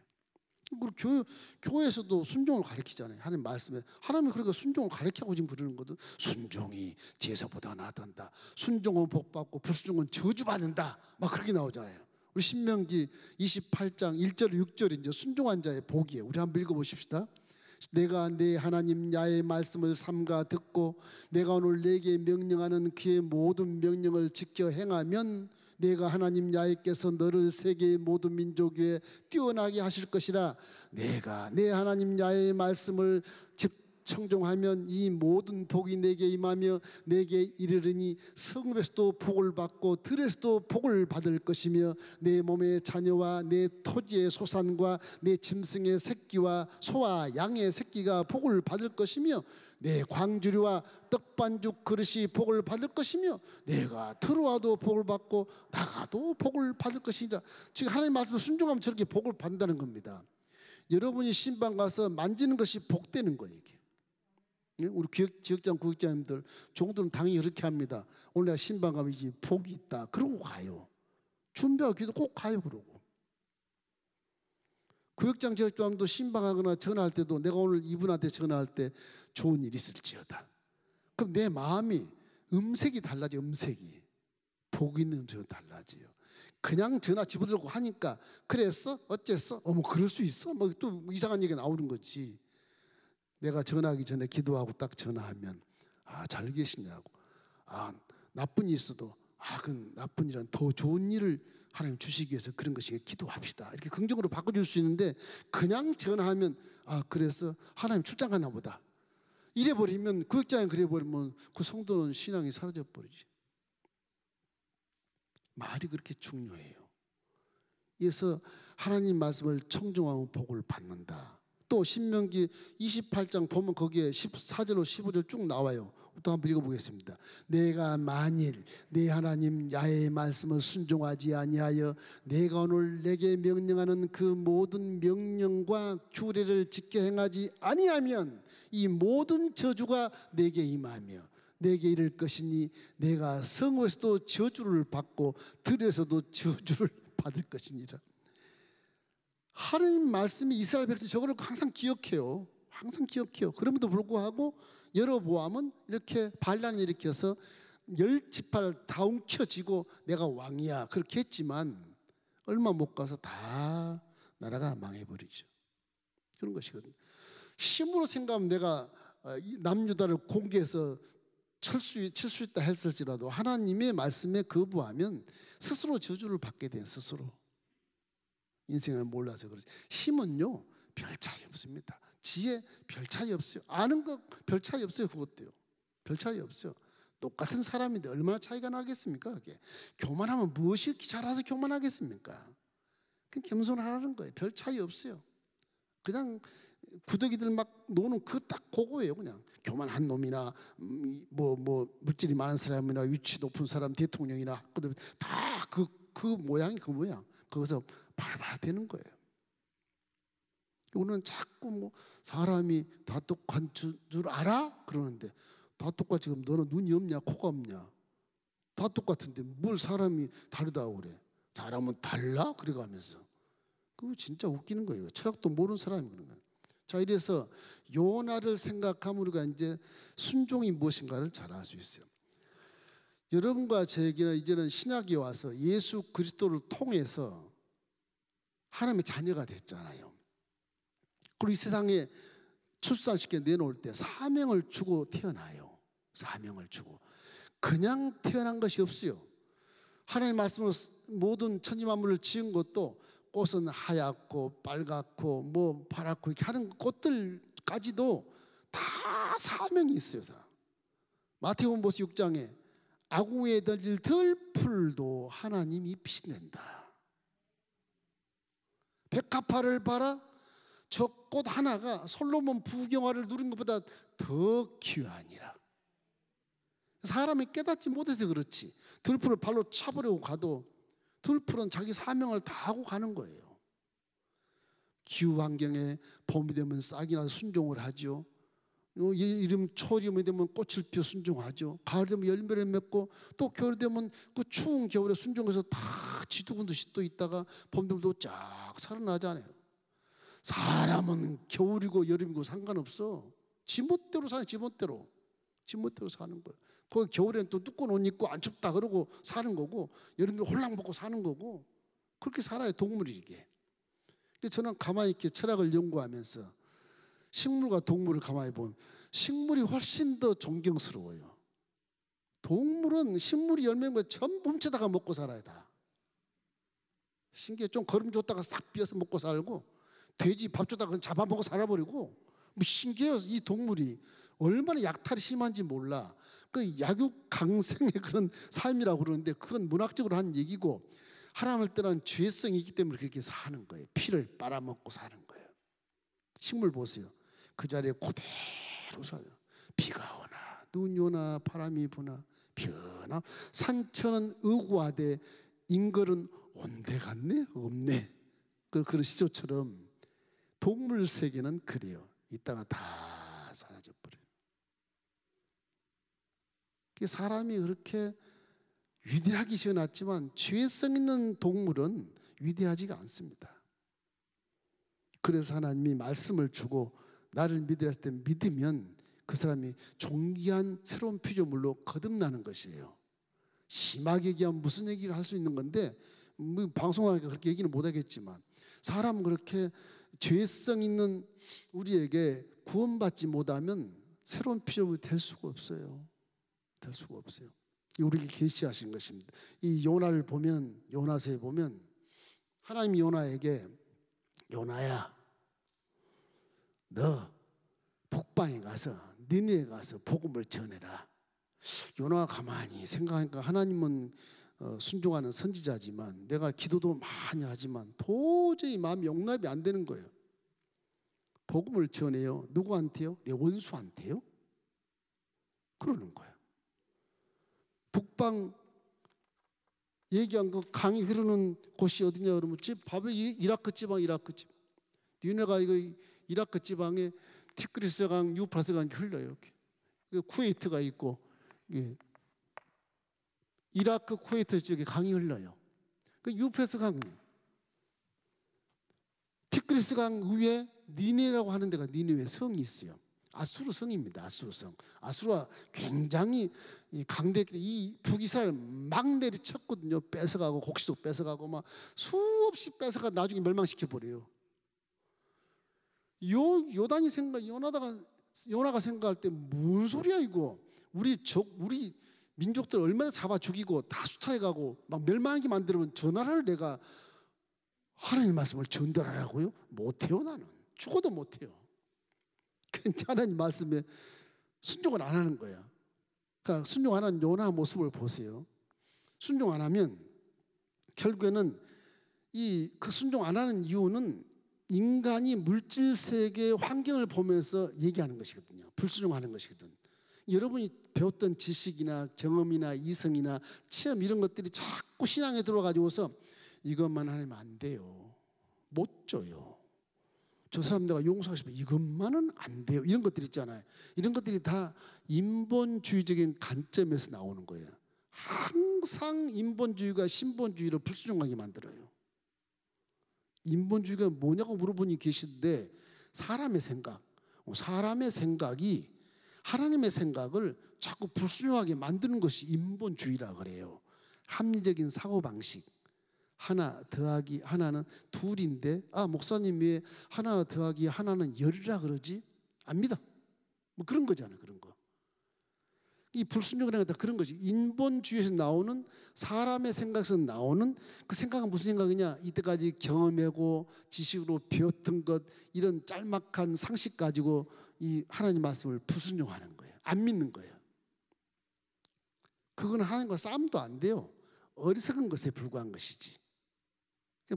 S1: 그리고 교회에서도 순종을 가르치잖아요. 하나님 말씀에 하나님이 그러니까 순종을 가르치고 지금 그러는 거든. 순종이 제사보다 낫단다. 순종은 복받고 불순종은 저주받는다. 막 그렇게 나오잖아요. 우리 신명기 28장 1절 6절 이제 순종한 자의 복이에요. 우리 한번 읽어보십시다. 내가 내 하나님 야의 말씀을 삼가 듣고 내가 오늘 내게 명령하는 그의 모든 명령을 지켜 행하면 내가 하나님 야훼께서 너를 세계의 모든 민족 위에 뛰어나게 하실 것이라. 내가 내 하나님 야훼의 말씀을 청종하면 이 모든 복이 내게 임하며 내게 이르르니 성읍에서도 복을 받고 들에서도 복을 받을 것이며 내 몸의 자녀와 내 토지의 소산과 내 짐승의 새끼와 소와 양의 새끼가 복을 받을 것이며 내 광주리와 떡반죽 그릇이 복을 받을 것이며 내가 들어와도 복을 받고 나가도 복을 받을 것이다. 지금 하나님 말씀을 순종하면 저렇게 복을 받는다는 겁니다. 여러분이 신방 가서 만지는 것이 복되는 거예요 이게. 우리 지역장 구역장님들 종들은 당연히 그렇게 합니다. 오늘 내가 신방 가면 이제 복이 있다 그러고 가요. 준비하고 기도 꼭 가요. 그러고 구역장 지역장도 신방하거나 전화할 때도 내가 오늘 이분한테 전화할 때 좋은 일 있을지어다. 그럼 내 마음이 음색이 달라져. 음색이 복 있는 음색은 달라져요. 그냥 전화 집어들고 하니까 그랬어? 어쨌어? 어머 그럴 수 있어? 뭐 또 이상한 얘기가 나오는 거지. 내가 전화하기 전에 기도하고 딱 전화하면 잘 계시냐고. 나쁜 일 있어도 그 나쁜 일은 더 좋은 일을 하나님 주시기 위해서 그런 것이니까 기도합시다. 이렇게 긍정으로 바꿔줄 수 있는데 그냥 전화하면 그래서 하나님 출장 가나 보다. 이래버리면 구역장에 그래버리면 그 성도는 신앙이 사라져버리지. 말이 그렇게 중요해요. 그래서 하나님 말씀을 청종하면 복을 받는다. 또 신명기 28장 보면 거기에 14절로 15절 쭉 나와요. 또 한번 읽어보겠습니다. 내가 만일 내 하나님 야훼의 말씀을 순종하지 아니하여 내가 오늘 내게 명령하는 그 모든 명령과 규례를 지켜 행하지 아니하면 이 모든 저주가 내게 임하며 내게 이를 것이니 내가 성읍에서도 저주를 받고 들에서도 저주를 받을 것이니라. 하나님 말씀이 이스라엘 백성 저거를 항상 기억해요. 항상 기억해요. 그럼에도 불구하고 여로보암은 이렇게 반란을 일으켜서 10지파를 다 움켜쥐고 내가 왕이야 그렇게 했지만 얼마 못 가서 다 나라가 망해버리죠. 그런 것이거든요. 힘으로 생각하면 내가 남유다를 공개해서 칠 수 있다 했을지라도 하나님의 말씀에 거부하면 스스로 저주를 받게 돼요. 스스로. 인생을 몰라서 그렇지. 힘은요 별 차이 없습니다. 지혜 별 차이 없어요. 아는 거 별 차이 없어요. 그것도요. 별 차이 없어요. 똑같은 사람인데 얼마나 차이가 나겠습니까? 그게 교만하면 무엇이 잘해서 교만하겠습니까? 그냥 겸손하라는 거예요. 별 차이 없어요. 그냥 구더기들 막 노는 그 딱 그거예요. 그냥 교만한 놈이나 뭐 물질이 많은 사람이나 위치 높은 사람 대통령이나 다 그 모양이 그 모양. 거기서 발발 되는 거예요. 우리는 자꾸 뭐 사람이 다 똑같은 줄 알아? 그러는데 다 똑같이 그럼 너는 눈이 없냐 코가 없냐? 다 똑같은데 뭘 사람이 다르다고 그래? 잘하면 달라? 그래가면서. 그거 진짜 웃기는 거예요. 철학도 모르는 사람이 그런 거예요. 자, 이래서 요나를 생각하면 우리가 이제 순종이 무엇인가를 잘 알 수 있어요. 여러분과 저에게는 이제는 신약이 와서 예수 그리스도를 통해서 하나님의 자녀가 됐잖아요. 그리고 이 세상에 출산시켜 내놓을 때 사명을 주고 태어나요. 사명을 주고. 그냥 태어난 것이 없어요. 하나님의 말씀으로 모든 천지만물을 지은 것도 꽃은 하얗고 빨갛고 뭐 파랗고 이렇게 하는 꽃들까지도 다 사명이 있어요. 마태복음 6장에 아궁이에 던질 들풀도 하나님이 피신낸다. 백합화를 봐라. 저 꽃 하나가 솔로몬 부경화를 누린 것보다 더 귀하니라. 사람이 깨닫지 못해서 그렇지. 들풀을 발로 차버리고 가도 들풀은 자기 사명을 다 하고 가는 거예요. 기후 환경에 봄이 되면 싹이 나서 순종을 하죠. 이름 초림이 되면 꽃을 피워 순종하죠. 가을 되면 열매를 맺고 또 겨울 되면 그 추운 겨울에 순종해서 다 지두군 듯이 또 있다가 봄 되면 또 쫙 살아나잖아요. 사람은 겨울이고 여름이고 상관없어. 지멋대로 사는 지멋대로 사는 거예요. 거기 겨울에는 또 두꺼운 옷 입고 안 춥다 그러고 사는 거고 여름에 홀랑 벗고 사는 거고 그렇게 살아요. 동물이 이게. 근데 저는 가만히 이렇게 철학을 연구하면서 식물과 동물을 가만히 보면 식물이 훨씬 더 존경스러워요. 동물은 식물이 열매인 거 전부 훔쳐다가 먹고 살아요. 다. 신기해. 좀 거름 줬다가 싹 비어서 먹고 살고 돼지 밥 줬다가 잡아먹고 살아버리고 뭐 신기해요. 이 동물이 얼마나 약탈이 심한지 몰라. 그 약육강생의 그런 삶이라고 그러는데 그건 문학적으로 한 얘기고 하나님을 떠난 죄성이 있기 때문에 그렇게 사는 거예요. 피를 빨아먹고 사는 거예요. 식물 보세요. 그 자리에 그대로 살아요. 비가 오나 눈이 오나 바람이 부나 비오나 산천은 의구하되 인걸은 온데 갔네 없네. 그런 시조처럼 동물 세계는 그래요. 이따가 다 사라져 버려요. 사람이 그렇게 위대하기 시원했지만 죄성 있는 동물은 위대하지가 않습니다. 그래서 하나님이 말씀을 주고 나를 믿으라 했을 때 믿으면 그 사람이 존귀한 새로운 피조물로 거듭나는 것이에요. 심하게 얘기하면 무슨 얘기를 할 수 있는 건데 뭐 방송하니까 그렇게 얘기는 못하겠지만 사람은 그렇게 죄성 있는 우리에게 구원받지 못하면 새로운 피조물이 될 수가 없어요. 될 수가 없어요. 우리에게 계시하신 것입니다. 이 요나를 보면 요나서에 보면 하나님이 요나에게 요나야 너 북방에 가서 니네에 가서 복음을 전해라. 요나가 가만히 생각하니까 하나님은 순종하는 선지자지만 내가 기도도 많이 하지만 도저히 마음이 용납이 안 되는 거예요. 복음을 전해요. 누구한테요? 내 원수한테요? 그러는 거예요. 북방 얘기한 그 강이 흐르는 곳이 어디냐 그러면 바벨 이라크 지방. 니네가 이거 이라크 지방에 티그리스 강, 유프라스 강이 흘러요. 이렇게. 쿠웨이트가 있고 이라크 쿠웨이트 쪽에 강이 흘러요. 그 유프라스 강, 티그리스 강 위에 니네라고 하는 데가 니네의 성이 있어요. 아수르 성입니다. 아수르 성. 아수르가 굉장히 강대했기 때문에 이 북이스라엘 막 내리쳤거든요. 뺏어가고 곡식도 뺏어가고 막 수없이 뺏어가 나중에 멸망시켜 버려요. 요나가 생각할 때 뭔 소리야 이거? 우리 민족들 얼마나 잡아 죽이고 다 수탈해가고 막 멸망하게 만들면 저 나라를 내가 하나님 말씀을 전달하라고요? 못해요. 나는 죽어도 못해요. 하나님 말씀에 순종을 안 하는 거야. 그러니까 순종 안 하는 요나 모습을 보세요. 순종 안 하면 결국에는 그 순종 안 하는 이유는 인간이 물질 세계의 환경을 보면서 얘기하는 것이거든요. 불순종하는 것이거든. 여러분이 배웠던 지식이나 경험이나 이성이나 체험 이런 것들이 자꾸 신앙에 들어가지고서 이것만 하면 안 돼요. 못 줘요. 저 사람 내가 용서하고 싶어. 이것만은 안 돼요. 이런 것들 있잖아요. 이런 것들이 다 인본주의적인 관점에서 나오는 거예요. 항상 인본주의가 신본주의를 불순종하게 만들어요. 인본주의가 뭐냐고 물어보니 계신데 사람의 생각이 하나님의 생각을 자꾸 불순종하게 만드는 것이 인본주의라 그래요. 합리적인 사고방식. 하나 더하기 하나는 둘인데 목사님 왜 하나 더하기 하나는 열이라 그러지? 압니다. 뭐 그런 거잖아요. 그런 거. 이 불순종이라는 건 그런 거지. 인본주의에서 나오는 사람의 생각에서 나오는 그 생각은 무슨 생각이냐? 이때까지 경험하고 지식으로 배웠던 것 이런 짤막한 상식 가지고 이 하나님 말씀을 불순종하는 거예요. 안 믿는 거예요. 그건 하나님과 싸움도 안 돼요. 어리석은 것에 불과한 것이지.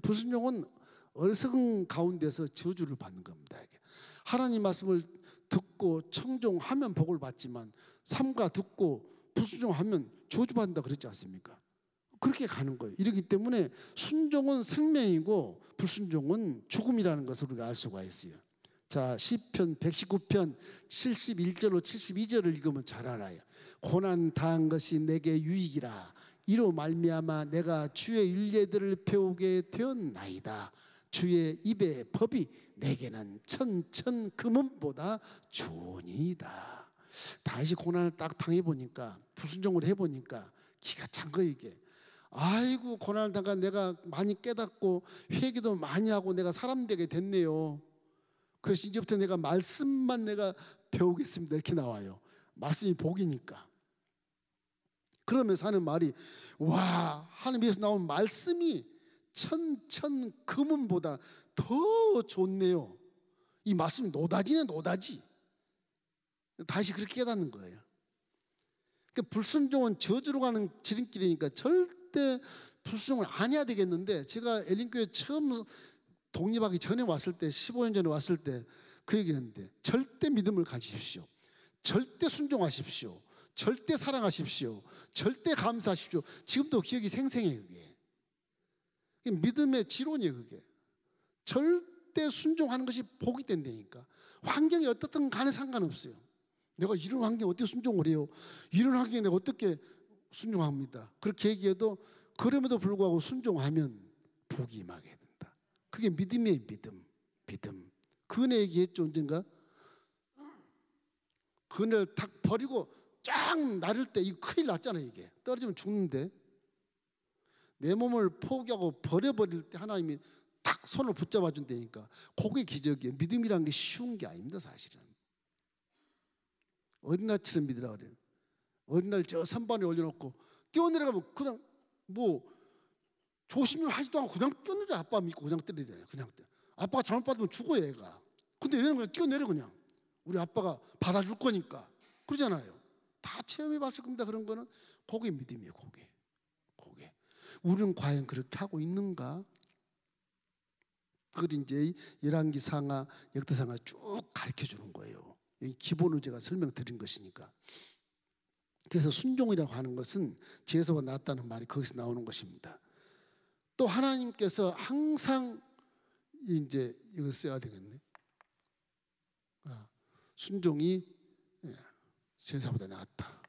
S1: 불순종은 어리석은 가운데서 저주를 받는 겁니다. 하나님 말씀을 듣고 청종하면 복을 받지만 삼가 듣고 불순종하면 저주받는다 그랬지 않습니까? 그렇게 가는 거예요. 이렇기 때문에 순종은 생명이고 불순종은 죽음이라는 것을 우리가 알 수가 있어요. 자, 시편 119편 71절로 72절을 읽으면 잘 알아요. 고난 당한 것이 내게 유익이라. 이로 말미암아 내가 주의 율례들을 배우게 되었나이다. 주의 입의 법이 내게는 천천 금은보다 좋으니이다. 다시 고난을 딱 당해보니까 불순종을 해보니까 기가 찬 거 이게. 아이고 고난을 당한 내가 많이 깨닫고 회개도 많이 하고 내가 사람 되게 됐네요. 그래서 이제부터 내가 말씀만 내가 배우겠습니다 이렇게 나와요. 말씀이 복이니까. 그러면서 하는 말이 와 하나님에서 나온 말씀이 천천 금은보다 더 좋네요. 이 말씀 노다지네 노다지. 다시 그렇게 깨닫는 거예요. 그러니까 불순종은 저주로 가는 지름길이니까 절대 불순종을 안 해야 되겠는데 제가 엘린교회 처음 독립하기 전에 왔을 때 15년 전에 왔을 때 그 얘기를 했는데 절대 믿음을 가지십시오. 절대 순종하십시오. 절대 사랑하십시오. 절대 감사하십시오. 지금도 기억이 생생해 그게. 믿음의 지론이에요 그게. 절대 순종하는 것이 복이 된다니까. 환경이 어떻든 간에 상관없어요. 내가 이런 환경에 어떻게 순종을 해요? 이런 환경에 내가 어떻게 순종합니다. 그렇게 얘기해도 그럼에도 불구하고 순종하면 복이 임하게 된다. 그게 믿음이에요. 믿음. 그네 얘기했죠 언젠가. 그네를 탁 버리고 쫙 나를 때 이거 큰일 났잖아요. 이게 떨어지면 죽는데 내 몸을 포기하고 버려버릴 때 하나님이 딱 손을 붙잡아 준다니까. 그게 기적이에요. 믿음이라는 게 쉬운 게 아닙니다 사실은. 어린아이처럼 믿으라 그래요. 어린아이를 저 선반에 올려놓고 뛰어내려가면 그냥 뭐 조심을 하지도 않고 그냥 뛰어내려. 아빠 믿고 그냥 때리잖아요. 그냥 아빠가 잘못 받으면 죽어요 애가. 근데 얘는 그냥 뛰어내려. 그냥 우리 아빠가 받아줄 거니까 그러잖아요. 다 체험해 봤을 겁니다. 그런 거는 그게 믿음이에요. 그게 우리는 과연 그렇게 하고 있는가? 그걸 이제 열왕기 상하 역대상하 쭉 가르쳐 주는 거예요. 기본을 제가 설명드린 것이니까. 그래서 순종이라고 하는 것은 지혜서가 낫다는 말이 거기서 나오는 것입니다. 또 하나님께서 항상 이제 이거 써야 되겠네. 순종이 제사보다 낫다.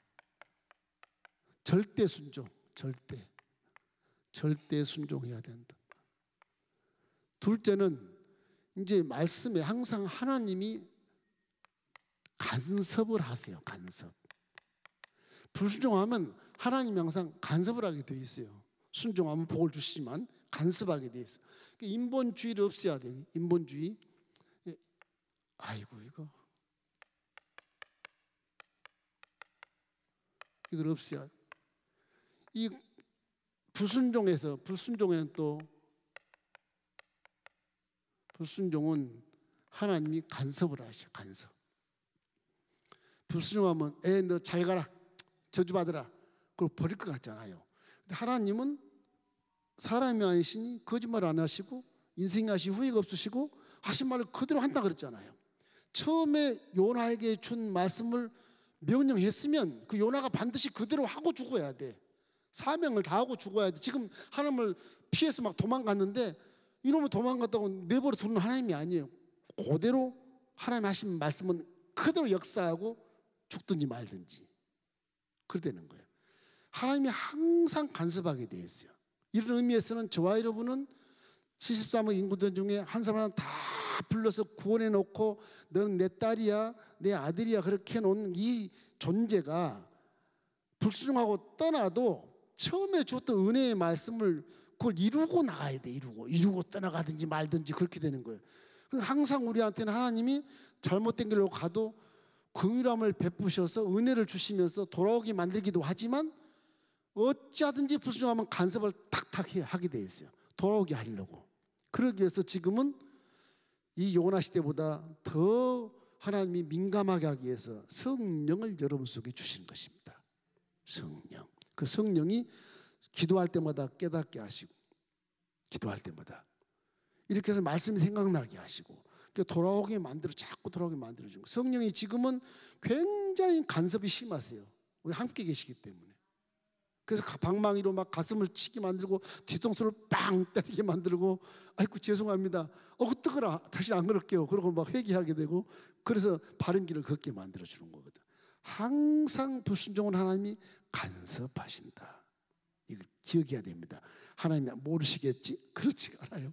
S1: 절대 순종, 절대 순종해야 된다. 둘째는 이제 말씀에 항상 하나님이 간섭을 하세요. 간섭. 불순종하면 하나님이 항상 간섭을 하게 돼 있어요. 순종하면 복을 주시지만 간섭하게 돼 있어요. 인본주의를 없애야 돼요. 인본주의. 아이고 이걸 없애야 돼. 이 불순종에는 또 불순종은 하나님이 간섭을 하셔. 간섭. 불순종하면 너 잘 가라 저주받으라 그걸 버릴 것 같잖아요. 근데 하나님은 사람이 아니시니 거짓말 안 하시고 인생이 하시 후회가 없으시고 하신 말을 그대로 한다 그랬잖아요. 처음에 요나에게 준 말씀을 명령했으면 그 요나가 반드시 그대로 하고 죽어야 돼. 사명을 다하고 죽어야 돼. 지금 하나님을 피해서 막 도망갔는데 이놈을 도망갔다고 내버려 두는 하나님이 아니에요. 그대로 하나님 하신 말씀은 그대로 역사하고 죽든지 말든지 그러다는 거예요. 하나님이 항상 간섭하게 돼 있어요. 이런 의미에서는 저와 여러분은 73억 인구들 중에 한 사람 다 불러서 구원해 놓고 너는 내 딸이야 내 아들이야 그렇게 해놓은 이 존재가 불순종하고 떠나도 처음에 줬던 은혜의 말씀을 그걸 이루고 나가야 돼. 이루고 떠나가든지 말든지 그렇게 되는 거예요. 항상 우리한테는 하나님이 잘못된 길로 가도 긍휼함을 베푸셔서 은혜를 주시면서 돌아오게 만들기도 하지만 어찌하든지 불순종하면 간섭을 탁탁 하게 돼 있어요. 돌아오게 하려고. 그러기 위해서 지금은 이 요나 시대보다 더 하나님이 민감하게 하기 위해서 성령을 여러분 속에 주시는 것입니다. 성령. 그 성령이 기도할 때마다 깨닫게 하시고 기도할 때마다 이렇게 해서 말씀이 생각나게 하시고 돌아오게 만들어 자꾸 돌아오게 만들어주고 성령이 지금은 굉장히 간섭이 심하세요. 우리 함께 계시기 때문에. 그래서 방망이로 막 가슴을 치게 만들고 뒤통수를 빵 때리게 만들고 아이고 죄송합니다. 뜨거라 다시 안 그럴게요. 그러고 막 회개하게 되고 그래서 바른 길을 걷게 만들어주는 거거든. 항상 불순종은 하나님이 간섭하신다. 이걸 기억해야 됩니다. 하나님이 모르시겠지? 그렇지가 않아요.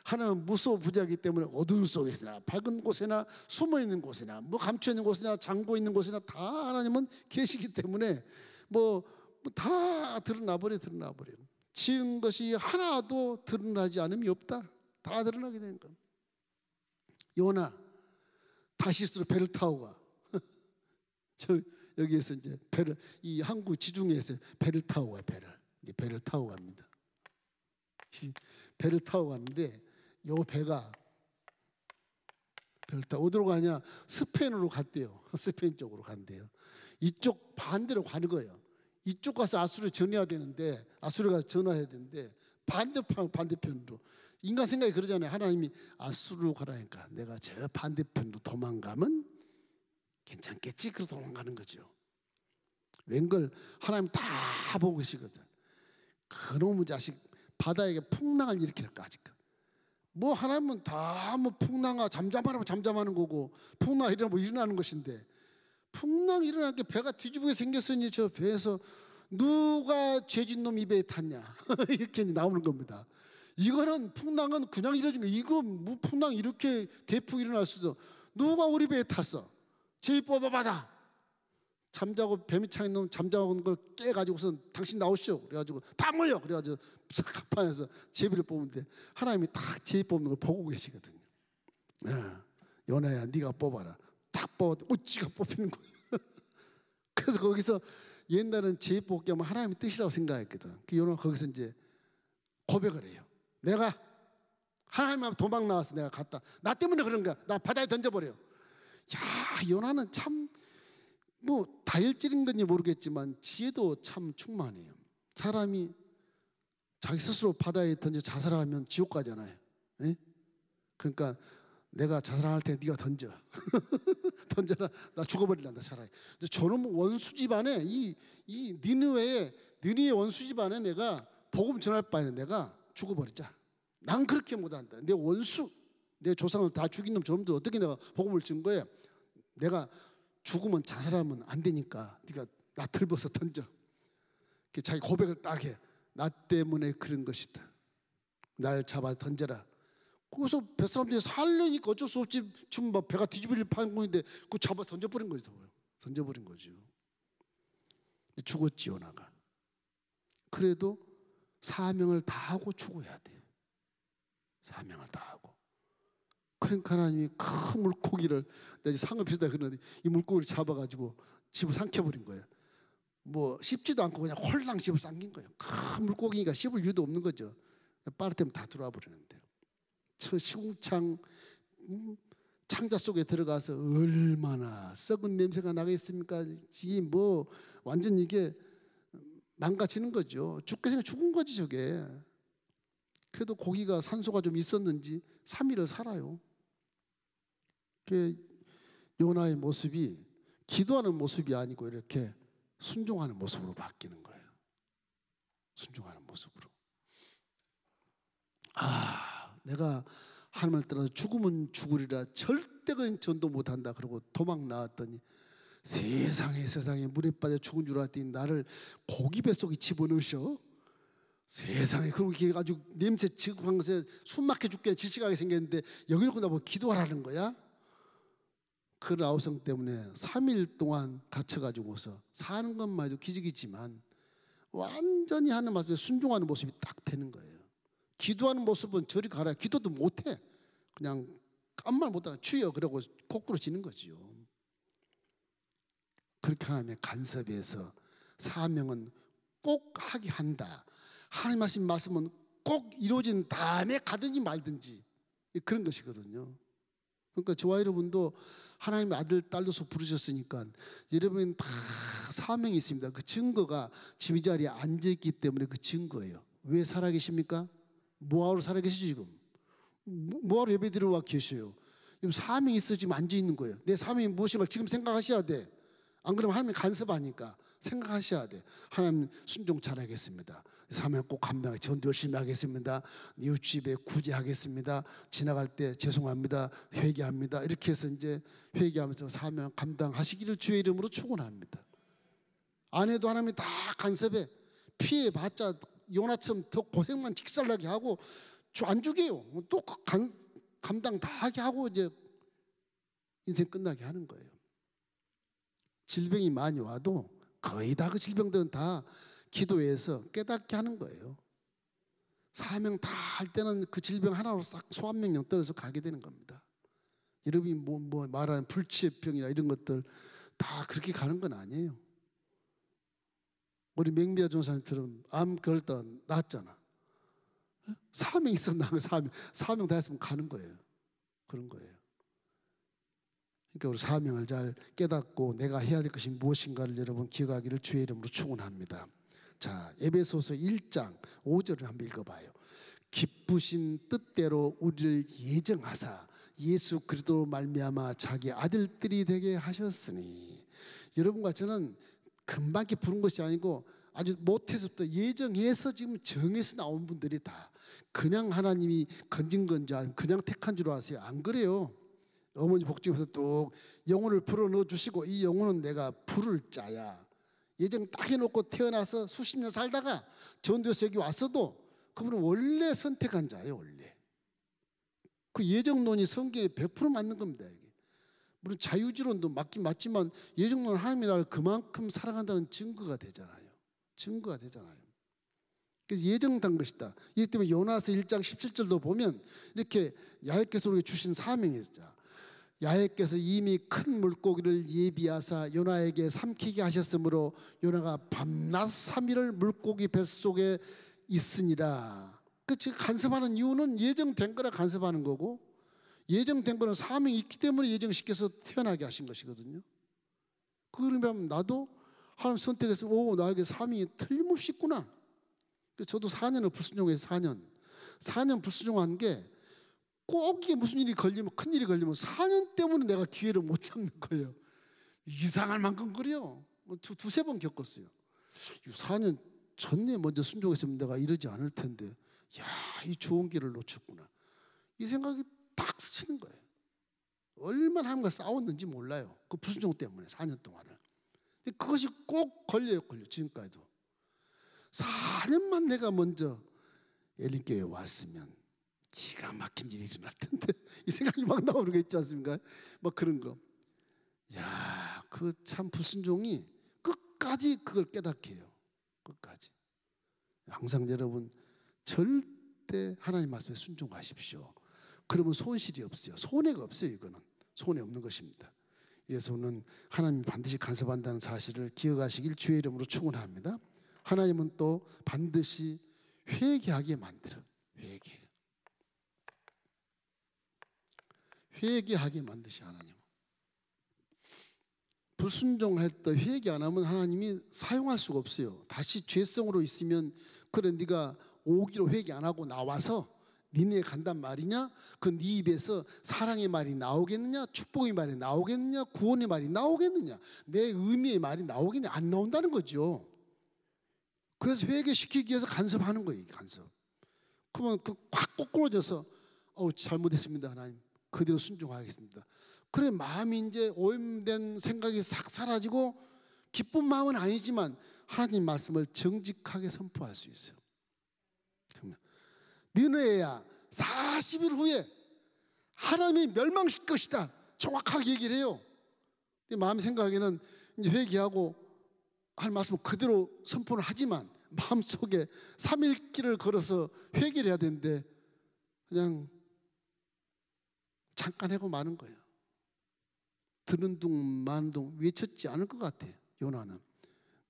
S1: 하나님은 무소부지하기 때문에 어두운 속에서나 밝은 곳에나 숨어있는 곳에나 뭐 감춰있는 곳이나 잠궈있는 곳이나 다 하나님은 계시기 때문에 다 드러나버려. 지은 것이 하나도 드러나지 않음이 없다. 다 드러나게 되는 겁니다. 요나 다시스로 배를 타고 가. 여기에서 이제 배를 이 항구 지중해에서 배를 타고 가요. 배를 타고 갑니다. 배를 타고 가는데 요 배가 배를 타고 어디로 가냐? 스페인으로 갔대요. 스페인 쪽으로 간대요. 이쪽 반대로 가는 거예요. 이쪽 가서 아수르에 전해야 되는데 아수르가 전화해야 되는데 반대편으로 인간 생각이 그러잖아요. 하나님이 아수르로 가라니까 내가 저 반대편으로 도망가면 괜찮겠지? 그래서 도망가는 거죠. 웬걸 하나님 다 보고 계시거든. 그놈의 자식 바다에게 풍랑을 일으킬까 아직. 뭐 하나님은 다 뭐 풍랑아 잠잠하는 거고 풍랑 일어나면 뭐 일어나는 것인데 풍랑 일어날 게 배가 뒤집게 생겼으니 저 배에서 누가 죄진 놈 입에 탔냐 이렇게 나오는 겁니다. 이거는 풍랑은 그냥 일어진 거. 이거 뭐 풍랑 이렇게 대폭 일어날 수 있어. 누가 우리 배에 탔어? 제비 뽑아봐라. 잠자고 뱀이 차인 놈 잠자고 걸 깨가지고서 당신 나오시오. 그래가지고 다 모여. 그래가지고 갑판에서 제비를 뽑는데 하나님이 딱 제비 뽑는 걸 보고 계시거든요. 요나야 네가 뽑아라. 딱 뽑았더니 지가 뽑히는 거예요. 그래서 거기서 옛날엔 제비 뽑기 하면 하나님의 뜻이라고 생각했거든. 그 요나 거기서 이제 고백을 해요. 내가 하나님 앞에 도망 나와서 내가 갔다. 나 때문에 그런 거야. 나 바다에 던져버려. 야, 요나는 참 뭐 다혈질인 건지 모르겠지만 지혜도 참 충만해요. 사람이 자기 스스로 바다에 던져 자살하면 지옥 가잖아요. 에? 그러니까 내가 자살할 때 네가 던져. 던져라. 나 죽어버리란다 차라리. 저놈 원수 집안에 이 니느웨의 원수 집안에 내가 복음 전할 바에는 내가 죽어버리자. 난 그렇게 못한다. 내 원수 내 조상을 다 죽인 놈 저놈들 어떻게 내가 복음을 준 거야. 내가 죽으면 자살하면 안 되니까 네가 나 들벗어 던져. 자기 고백을 딱 해. 나 때문에 그런 것이다. 날 잡아 던져라. 거기서 뱃사람들이 살려니까 어쩔 수 없지. 지금 막 배가 뒤집어질 판공인데 그거 잡아 던져버린 거죠. 던져버린 거죠. 죽었지 요나가. 그래도 사명을 다하고 죽어야 돼. 사명을 다하고. 그러니까 하나님이 큰 물고기를 내가 상어 비슷하게 그러는데 이 물고기를 잡아가지고 집어 삼켜버린 거예요. 뭐 씹지도 않고 그냥 홀랑 집어 삼킨 거예요. 큰 물고기니까 씹을 이유도 없는 거죠. 빠르테면 다 들어와 버리는데 저 시궁창 창자 속에 들어가서 얼마나 썩은 냄새가 나겠습니까? 이게 뭐 완전 이게 망가지는 거죠. 죽게 생겨 죽은 거지 저게. 그래도 고기가 산소가 좀 있었는지 3일을 살아요. 그 요나의 모습이 기도하는 모습이 아니고 이렇게 순종하는 모습으로 바뀌는 거예요. 순종하는 모습으로. 내가 하나님을 떠나서 죽으면 죽으리라 절대 전도 못한다. 그러고 도망 나왔더니 세상에 물에 빠져 죽은 줄 알았더니 나를 고기 뱃속에 집어넣으셔. 세상에. 그렇게 아주 냄새 지극한 것에 숨 막혀 죽게 질식하게 생겼는데 여기 놓고 나보고 기도하라는 거야. 그 아우성 때문에 3일 동안 갇혀가지고서 사는 것마저 기적이지만 완전히 하는 말씀에 순종하는 모습이 딱 되는 거예요. 기도하는 모습은 저리 가라. 기도도 못해. 그냥 아무 말 못하고 주여 그러고 거꾸로지는 거지요. 그렇게 하나님의 간섭에서 사명은 꼭 하게 한다. 하나님 말씀은 꼭 이루어진 다음에 가든지 말든지 그런 것이거든요. 그러니까 저와 여러분도 하나님의 아들 딸로서 부르셨으니까 여러분은 다 사명이 있습니다. 그 증거가 지휘 자리에 앉아있기 때문에 그 증거예요. 왜 살아계십니까? 뭐하러 살아계시죠 지금? 뭐하러 예배드리러 와 계셔요? 지금 사명이 있어 지금 앉아있는 거예요. 내 사명이 무엇인가 지금 생각하셔야 돼. 안 그러면 하나님 간섭하니까 생각하셔야 돼. 하나님 순종 잘하겠습니다. 사명 꼭 감당해. 전도 열심히 하겠습니다. 이웃집에 구제하겠습니다. 지나갈 때 죄송합니다. 회개합니다. 이렇게 해서 이제 회개하면서 사명 감당하시기를 주의 이름으로 축원합니다. 아내도 하나님이 다 간섭해. 피해봤자 요나처럼 더 고생만 직살나게 하고 안 죽여요. 또 감당 다 하게 하고 이제 인생 끝나게 하는 거예요. 질병이 많이 와도 거의 다 그 질병들은 다 기도해서 깨닫게 하는 거예요. 사명 다 할 때는 그 질병 하나로 싹 소환명령 떨어서 가게 되는 겁니다. 여러분이 뭐 말하는 불치병이나 이런 것들 다 그렇게 가는 건 아니에요. 우리 맹비아 전사님처럼 암 걸다 낫잖아. 사명 있어 나면 사명 다 했으면 가는 거예요. 그런 거예요. 그러니까 우리 사명을 잘 깨닫고 내가 해야 될 것이 무엇인가를 여러분 기억하기를 주의 이름으로 축원합니다. 자, 에베소서 1장 5절을 한번 읽어봐요. 기쁘신 뜻대로 우리를 예정하사 예수 그리스도로 말미암아 자기 아들들이 되게 하셨으니. 여러분과 저는 금방 이렇게 부른 것이 아니고 아주 못해서부터 예정해서 지금 정해서 나온 분들이 다 그냥 하나님이 건진 건지 아니면 그냥 택한 줄 아세요? 안 그래요. 어머니 복중에서 또 영혼을 불어 넣어 주시고 이 영혼은 내가 부를 자야. 예정 딱 해놓고 태어나서 수십 년 살다가 전도해서 여기 왔어도 그분은 원래 선택한 자예요. 원래 그 예정론이 성경에 100% 맞는 겁니다. 이게. 물론 자유지론도 맞긴 맞지만 예정론은 하나님의 나라를 그만큼 사랑한다는 증거가 되잖아요. 증거가 되잖아요. 그래서 예정된 것이다. 이렇기 때문에 요나서 1장 17절도 보면 이렇게 야훼께서 우리에게 주신 사명이 있죠. 야훼께서 이미 큰 물고기를 예비하사 요나에게 삼키게 하셨으므로 요나가 밤낮 3일을 물고기 뱃속에 있으니라. 그 간섭하는 이유는 예정된 거라 간섭하는 거고 예정된 거는 사명이 있기 때문에 예정시켜서 태어나게 하신 것이거든요. 그러면 나도 하나님 선택해서 나에게 사명이 틀림없이 있구나. 저도 4년을 불순종해서 4년 불순종한 게 꼭 이게 무슨 일이 걸리면 큰일이 걸리면 4년 때문에 내가 기회를 못 잡는 거예요. 이상할 만큼 그래요. 두세 번 겪었어요. 4년 전에 먼저 순종했으면 내가 이러지 않을 텐데 야, 이 좋은 길을 놓쳤구나. 이 생각이 딱 스치는 거예요. 얼마나 하나님과 싸웠는지 몰라요. 그 불순종 때문에 4년 동안을. 근데 그것이 꼭 걸려요. 지금까지도. 4년만 내가 먼저 엘린교회에 왔으면 기가 막힌 일이 일어날 텐데 이 생각이 막 나오는 거 있지 않습니까? 막 그런 거. 야, 그 참 불순종이 끝까지 그걸 깨닫게 해요. 끝까지. 항상 여러분 절대 하나님 말씀에 순종하십시오. 그러면 손실이 없어요. 손해가 없어요. 이거는 손해 없는 것입니다. 그래서 오늘 하나님 반드시 간섭한다는 사실을 기억하시길 주의 이름으로 축원합니다. 하나님은 또 반드시 회개하게 만들어. 회개하게 만드시 하나님. 불순종했다 회개 안 하면 하나님이 사용할 수가 없어요. 다시 죄성으로 있으면 그래 네가 오기로 회개 안 하고 나와서 니네 간단 말이냐? 그 네 입에서 사랑의 말이 나오겠느냐? 축복의 말이 나오겠느냐? 구원의 말이 나오겠느냐? 내 의미의 말이 나오겠느냐? 안 나온다는 거죠. 그래서 회개시키기 위해서 간섭하는 거예요. 간섭. 그러면 확 꼬꾸러져서 잘못했습니다 하나님. 그대로 순종하겠습니다. 그래 마음이 이제 오염된 생각이 싹 사라지고 기쁜 마음은 아니지만 하나님 말씀을 정직하게 선포할 수 있어요. 니느웨야 40일 후에 하나님이 멸망시킬 것이다, 정확하게 얘기를 해요. 마음의 생각에는 이제 회개하고 할 말씀을 그대로 선포를 하지만 마음속에 3일 길을 걸어서 회개를 해야 되는데 그냥 잠깐 하고 마는 거예요. 들은 둥 마는 둥 외쳤지 않을 것 같아. 요나는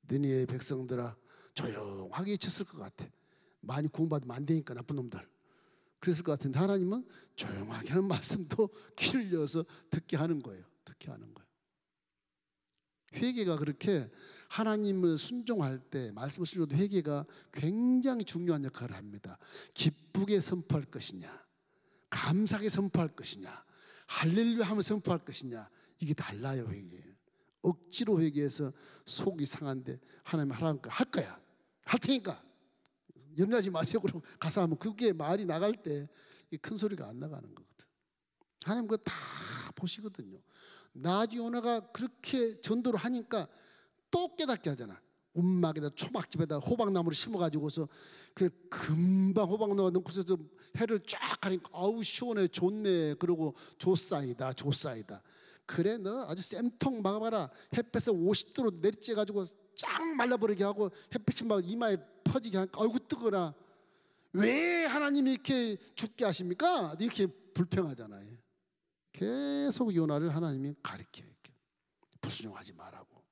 S1: 느니의 백성들아 조용하게 외쳤을 것 같아. 많이 구원받으면 안 되니까 나쁜 놈들. 그랬을 것 같은데 하나님은 조용하게 하는 말씀도 귀를 열어서 듣게 하는 거예요. 듣게 하는 거예요. 회개가 그렇게 하나님을 순종할 때, 말씀을 순종할 때 회개가 굉장히 중요한 역할을 합니다. 기쁘게 선포할 것이냐, 감사하게 선포할 것이냐, 할렐루야 하면서 선포할 것이냐, 이게 달라요. 회개. 억지로 회개해서 속이 상한데 하나님 하라니까 할 거야, 할 테니까 염려하지 마세요 그러고 가서 하면 그게 말이 나갈 때 큰 소리가 안 나가는 거거든. 하나님 그거 다 보시거든요. 나중에 요나가 그렇게 전도를 하니까 또 깨닫게 하잖아. 움막에다 초막집에다 호박나무를 심어가지고서 그 금방 호박나무가 넣고서 해를 쫙 가니까 아우 시원해 좋네. 그러고 조사이다 조사이다. 그래 너 아주 쌤통 막아봐라. 햇볕에 50도로 내리쬐가지고 쫙 말라버리게 하고 햇빛이 막 이마에 퍼지게 하니까 아이고 뜨거라. 왜 하나님이 이렇게 죽게 하십니까? 이렇게 불평하잖아요. 계속 요나를 하나님이 가르쳐요. 불순종하지 말라고.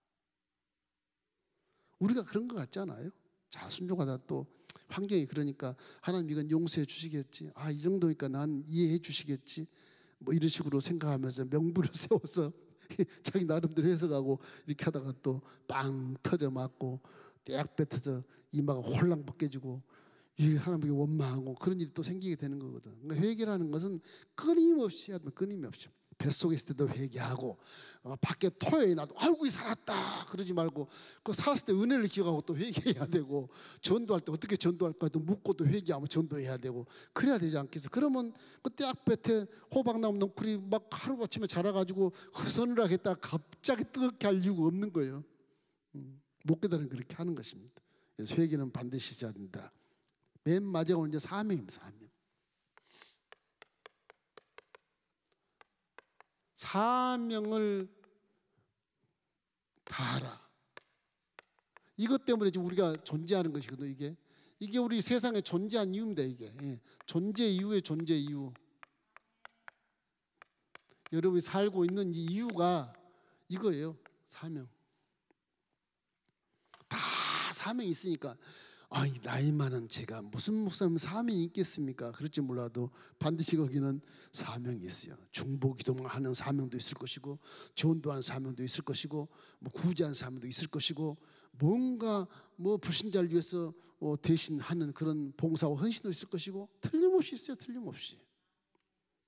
S1: 우리가 그런 것 같지 않아요? 자, 순종하다 또 환경이 그러니까 하나님 이건 용서해 주시겠지. 아, 이 정도니까 난 이해해 주시겠지. 뭐 이런 식으로 생각하면서 명분을 세워서 자기 나름대로 해석하고 이렇게 하다가 또 빵 터져 맞고 떼약 뱉어져 이마가 홀랑 벗겨지고 이 하나님께 원망하고 그런 일이 또 생기게 되는 거거든. 그러니까 회개라는 것은 끊임없이 해야 돼. 끊임없이. 뱃속에 있을 때도 회개하고 밖에 토해에 나도 아이고 살았다 그러지 말고 그 살았을 때 은혜를 기억하고 또 회개해야 되고 전도할 때 어떻게 전도할까 또 묻고 또 회개하면 전도해야 되고 그래야 되지 않겠어? 그러면 그 떼약볕에 호박나무 넝쿨이 막 하루아침에 자라가지고 서늘하게 했다가 갑자기 뜨겁게 할 이유가 없는 거예요. 못 깨달으면 그렇게 하는 것입니다. 그래서 회개는 반드시 있어야 된다. 맨 마지막으로 이제 사명입니다. 사명. 사명을 다하라. 이것 때문에 지금 우리가 존재하는 것이거든요. 이게 우리 세상에 존재한 이유입니다. 이게 존재 이유의 존재 이유. 여러분이 살고 있는 이 이유가 이거예요. 사명. 다 사명이 있으니까 나이 많은 제가 무슨 목사님 사명이 있겠습니까? 그럴지 몰라도 반드시 거기는 사명이 있어요. 중보기도만 하는 사명도 있을 것이고 전도한 사명도 있을 것이고 뭐 구제한 사명도 있을 것이고 뭔가 뭐 불신자를 위해서 대신하는 그런 봉사와 헌신도 있을 것이고 틀림없이 있어요. 틀림없이.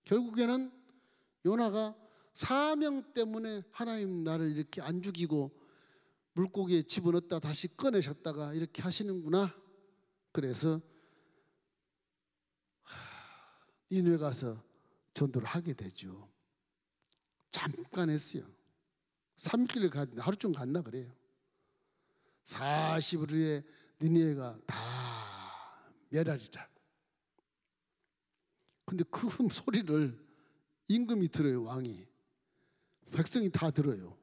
S1: 결국에는 요나가 사명 때문에 하나님 나를 이렇게 안 죽이고 물고기에 집어넣었다 다시 꺼내셨다가 이렇게 하시는구나. 그래서 니느웨 가서 전도를 하게 되죠. 잠깐 했어요. 3일길을 갔는데 하루쯤 갔나 그래요. 40일 후에 니느웨가 다 멸하리라. 근데 그 소리를 임금이 들어요. 왕이. 백성이 다 들어요.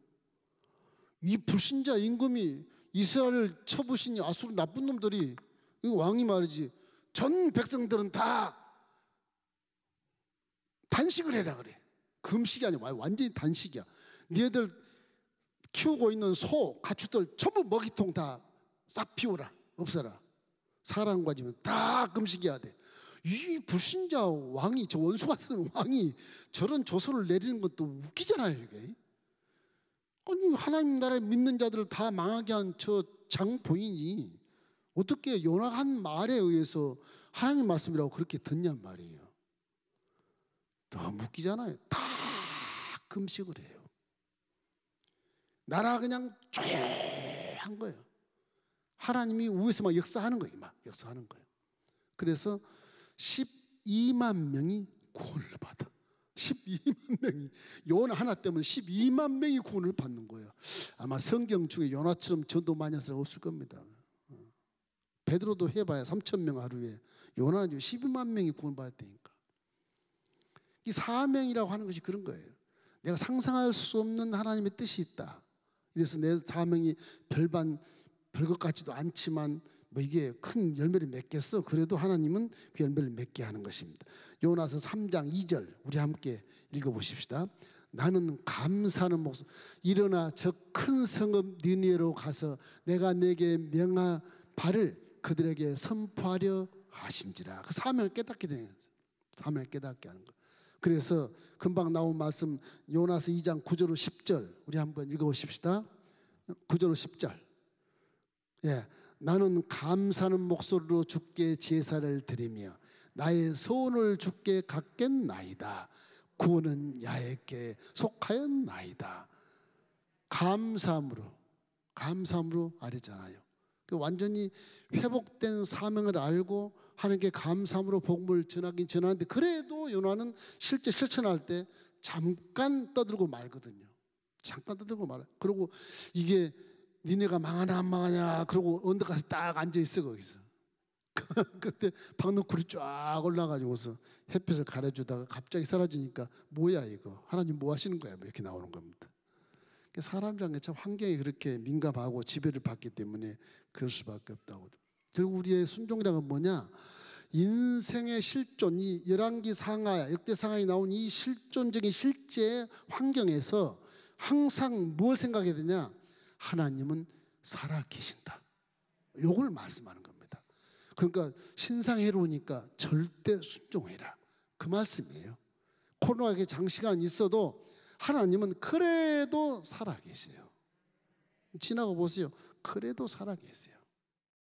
S1: 이 불신자 임금이 이스라엘을 쳐부신 아수르 나쁜 놈들이 왕이 말이지 전 백성들은 다 단식을 해라 그래. 금식이 아니고 완전히 단식이야. 니네들 키우고 있는 소, 가축들 전부 먹이통 다 싹 비워라. 없애라. 사람 가지면 다 금식해야 돼. 이 불신자 왕이 저 원수 같은 왕이 저런 조서를 내리는 것도 웃기잖아요. 이게. 아니 하나님 나라에 믿는 자들을 다 망하게 한 저 장본인이 어떻게 요나가 한 말에 의해서 하나님 말씀이라고 그렇게 듣냔 말이에요. 너무 웃기잖아요. 다 금식을 해요. 나라 그냥 조용한 거예요. 하나님이 위에서 막 역사하는 거예요. 막 역사하는 거예요. 그래서 12만 명이 구원을 받아. 12만 명이, 요나 하나 때문에 12만 명이 구원을 받는 거예요. 아마 성경 중에 요나처럼 전도 많이 한 사람 없을 겁니다. 베드로도 해봐야 3,000명 하루에, 요나는 12만 명이 구원 받았다니까. 이 사명이라고 하는 것이 그런 거예요. 내가 상상할 수 없는 하나님의 뜻이 있다. 그래서 내 사명이 별것 같지도 않지만 뭐 이게 큰 열매를 맺겠어. 그래도 하나님은 그 열매를 맺게 하는 것입니다. 요나서 3장 2절 우리 함께 읽어보십시다. 나는 감사하는 목소리, 일어나 저 큰 성읍 니느웨로 가서 내가 내게 명한 바를 그들에게 선포하려 하신지라. 그 사명을 깨닫게 되는 거예요. 사명을 깨닫게 하는 거. 그래서 금방 나온 말씀 요나서 2장 9절로 10절 우리 한번 읽어보십시다. 9절로 10절. 예, 나는 감사하는 목소리로 주께 제사를 드리며 나의 소원을 주께 갖겠나이다. 구원은 야훼께 속하였나이다. 감사함으로 아뢰잖아요. 완전히 회복된 사명을 알고 하나님께 감사함으로 복음을 전하긴 전하는데, 그래도 요나는 실제 실천할 때 잠깐 떠들고 말거든요. 잠깐 떠들고 말아요. 그리고 이게 니네가 망하나 안 망하냐 그러고 언덕 가서 딱 앉아있어. 거기서 그때 박너쿨이 쫙 올라가지고서 햇볕을 가려주다가 갑자기 사라지니까 뭐야 이거, 하나님 뭐 하시는 거야, 뭐 이렇게 나오는 겁니다. 사람이란 게 참 환경에 그렇게 민감하고 지배를 받기 때문에 그럴 수밖에 없다고. 결국 우리의 순종이란 건 뭐냐, 인생의 실존, 이 열왕기 상하, 역대 상하에 나온 이 실존적인 실제 환경에서 항상 뭘 생각해야 되냐, 하나님은 살아계신다. 요걸 말씀하는 겁니다. 그러니까 신상해로우니까 절대 순종해라, 그 말씀이에요. 코로나가 장시간 있어도 하나님은 그래도 살아계세요. 지나가 보세요. 그래도 살아계세요.